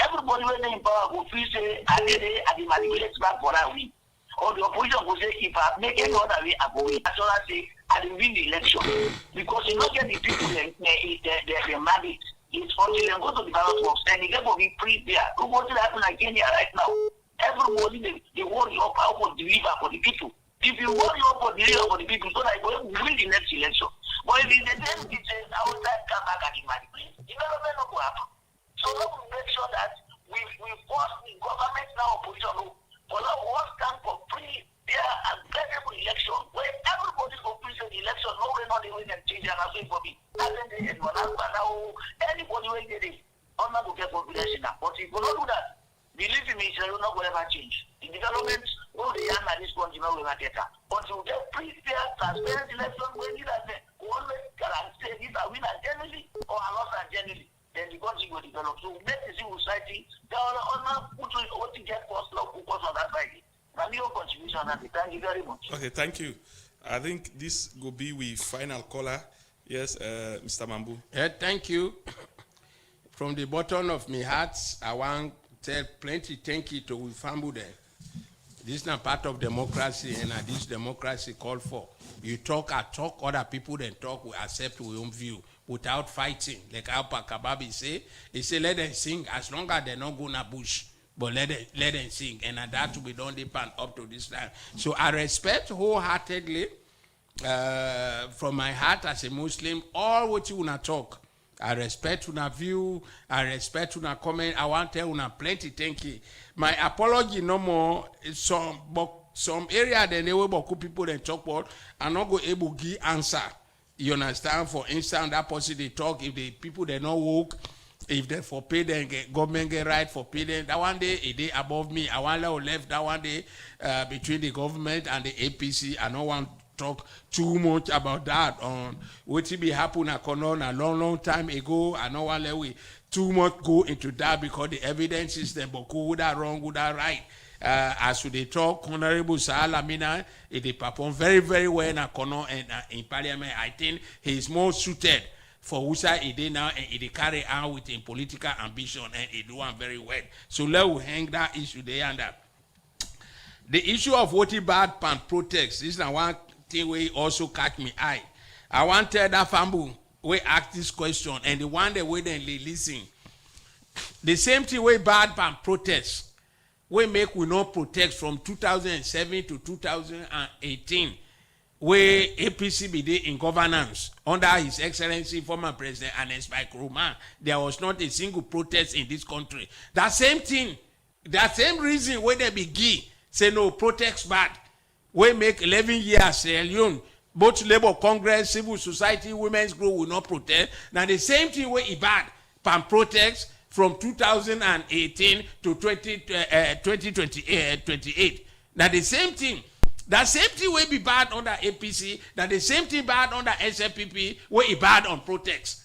Everybody when they in power will feel say, I did it, I manipulate back for that win. Or the opposition will say, if I make any other way, I go win. That's all I say, I will win the election. Because you not get the people their mandate. It's until they go to the ballot box and they get to be free there. Look what happen in Kenya right now. Everybody, they worry up how to deliver for the people. If you worry up for deliver for the people, so that you will win the next election. But if it's the same, it says, outside come back and manipulate. Development not going to happen. So let's make sure that we force the government now opposition for now one stand for free, fair and credible election where everybody will please the election, no way not the way they change and asking for me. Anybody will get it. I'm not going to get confidence in that. But if you don't do that, believe me, you're not going to ever change. The development will be done at this country, not going to get that. But you get free, fair, transparent election when you always guarantee these are winners generally or a loss generally. Then the country will develop. So make the civil society, they are put what to get first, focus on that side. And your contribution, and thank you very much. Okay, thank you. I think this will be with final caller. Yes, Mr. Mambu. Thank you. From the bottom of my heart, I want to tell plenty thank you to Wifambu there. This is not part of democracy, and this democracy called for. You talk, I talk, other people then talk, we accept our own view without fighting. Like Alpa Kababi say, he say let them sing as long as they not go in a bush, but let them sing. And that will be done depend up to this time. So I respect wholeheartedly, from my heart as a Muslim, all what you wanna talk. I respect una view, I respect una comment. I want to tell una plenty thank you. My apology no more. Some area they know about people they talk about are not go able to give answer. You understand? For instance, that person they talk, if the people they not work, if they for pay them government get right for pay them, that one day a day above me. I want to left that one day between the government and the APC. I don't want talk too much about that on what be happen a long time ago. I know one we too much go into that because the evidence is there, but good that wrong, good that right. As they talk, Honorable Salamina, they perform very, very well in in Parliament. I think he is more suited for Usa he now and he carry out with in political ambition and he do one very well. So let's hang that issue there and that. The issue of what bad pan protest, this is one thing we also catch me eye. I want to tell that family we ask this question and the one that we then listen. The same thing we bad pan protest. We make we not protest from 2007 to 2018. where APC be there in governance under His Excellency former President Ernest Bai Koroma, there was not a single protest in this country. That same thing, that same reason where they begin say no protest bad, we make 11 years Sierra Leone, both Labour Congress, civil society, women's group will not protest. Now the same thing where it bad, pan protest from 2018 to 2028. Now the same thing. That same thing will be bad under APC. That the same thing bad under SFPP where it bad on protest.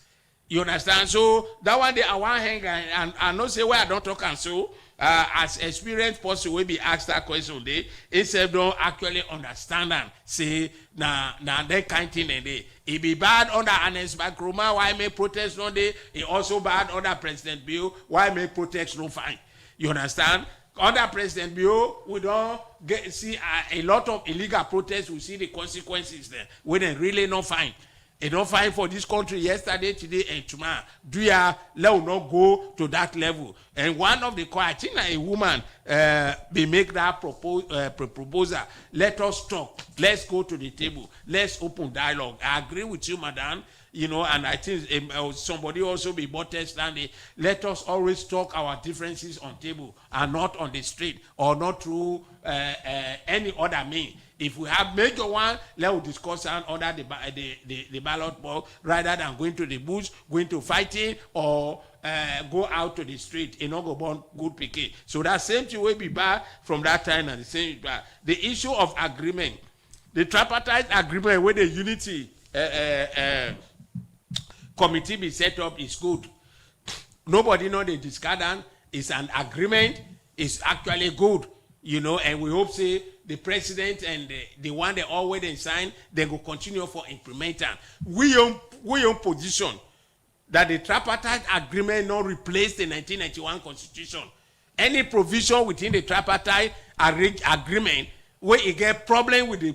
You understand? So that one day I want hang and I know say where I don't talk and so as experienced person will be asked that question they instead don't actually understand and say na that kind thing and they it be bad under Ernest Bai Koroma why make protest no day it also bad under President Bill why make protest no fine. You understand? Under President Bill, we don't see a lot of illegal protests. We see the consequences there. We don't really not fine. It don't fine for this country yesterday, today, and tomorrow. Do ya let not go to that level? And one of the I think a woman be make that proposal. Let us talk. Let's go to the table. Let's open dialogue. I agree with you, madam. You know, and I think somebody also be bought standing. Let us always talk our differences on table and not on the street or not through any other means. If we have major one, let us discuss and order the ballot box rather than going to the bush, going to fighting or go out to the street and not go born good picking. So that same thing will be bad from that time and the same bad. The issue of agreement, the tripartite agreement with the unity committee be set up is good. Nobody know the discardant is an agreement, is actually good, you know, and we hope say the president and the one they already signed, they will continue for implementing. We own position that the tripartite agreement not replace the 1991 constitution. Any provision within the tripartite agreement where you get problem with the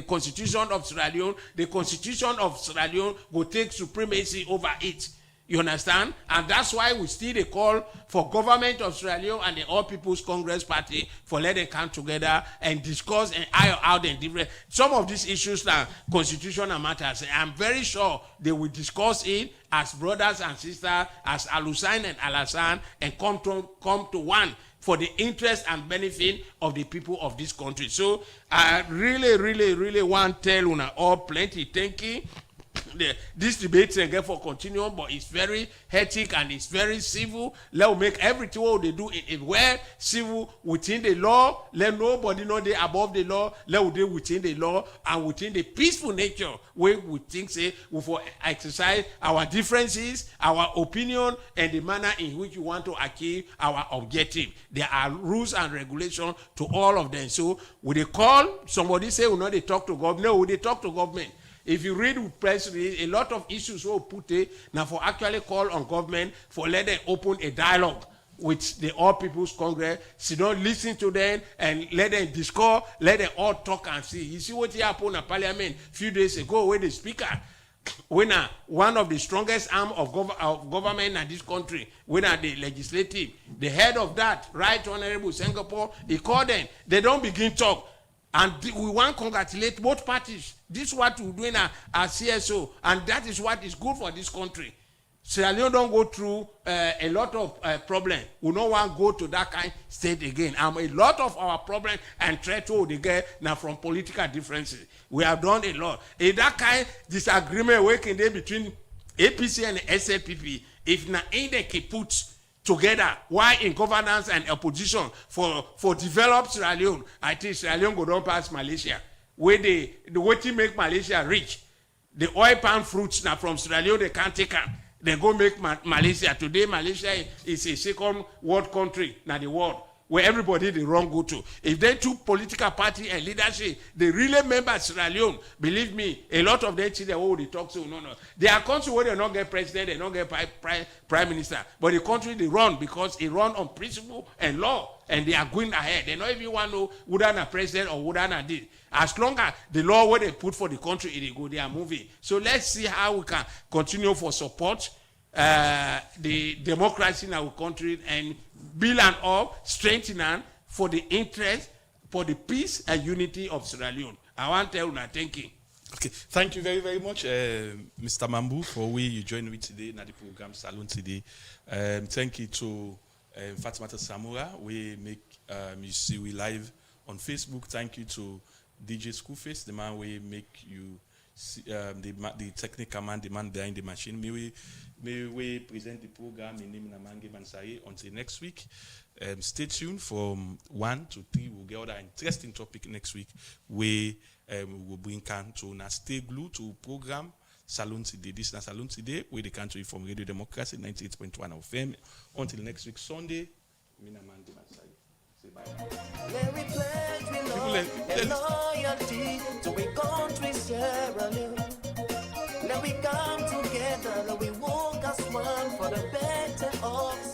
constitution of Sierra Leone, the constitution of Sierra Leone will take supremacy over it. You understand? And that's why we still a call for government of Sierra Leone and the All People's Congress Party for let them come together and discuss and iron out and different some of these issues that constitutional matters. I'm very sure they will discuss it as brothers and sisters, as Alusain and Alassane, and come to one for the interest and benefit of the people of this country. So I really want to tell you all plenty thank you. This debate again for continuum, but it's very hectic and it's very civil. Let make everything what they do in well civil within the law. Let nobody know they above the law. Let we do within the law and within the peaceful nature where we think say we for exercise our differences, our opinion, and the manner in which we want to achieve our objective. There are rules and regulations to all of them. So when they call somebody say we know they talk to government. No, they talk to government. If you read with press release, a lot of issues will put it now for actually call on government for let them open a dialogue with the All People's Congress. So don't listen to them and let them discuss, let them all talk and see. You see what happened in Parliament a few days ago with the speaker, when one of the strongest arm of government in this country, when the legislative, the head of that, Right Honorable Singapore, he called them. They don't begin talk. And we want to congratulate both parties. This is what we're doing as CSO, and that is what is good for this country. Sierra Leone don't go through a lot of problems. We don't want to go to that kind of state again. A lot of our problems and threats they get now from political differences. We have done a lot. In that kind of disagreement working there between APC and SLPP, if na they can put together, why in governance and opposition for developed Sierra Leone, I think Sierra Leone go down past Malaysia, where the way to make Malaysia rich, the oil palm fruits now from Sierra Leone they can't take them. They go make Malaysia. Today Malaysia is a second world country now the world where everybody they wrong go to. If they took political party and leadership, they really member Sierra Leone. Believe me, a lot of them see the way they talk so no. They are country where they don't get president, they don't get prime minister, but the country they run because it run on principle and law, and they are going ahead. They don't even want to know whether a president or whether a this. As long as the law what they put for the country, it go, they are moving. So let's see how we can continue for support the democracy in our country and build and all strengthen for the interest, for the peace and unity of Sierra Leone. I want to tell you thank you. Okay, thank you very, very much, Mr. Mambu, for where you joined me today in the program Salone today. Thank you to Fatimata Samura, we make you see we live on Facebook. Thank you to DJ Schoolface, the man we make you see, the technical man, the man behind the machine. May we present the program in name Namange Mansai until next week. Stay tuned from 1 to 3. We'll get other interesting topic next week. We will bring can to now stay glued to program Salone Tiday. This is Salone Tiday, where the country from Radio Democracy 98.1 FM. Until next week Sunday, Namange Mansai. Say bye. Let we pledge we love and loyalty to a country Sierra Leone. Let we come together, let we walk as one for the better of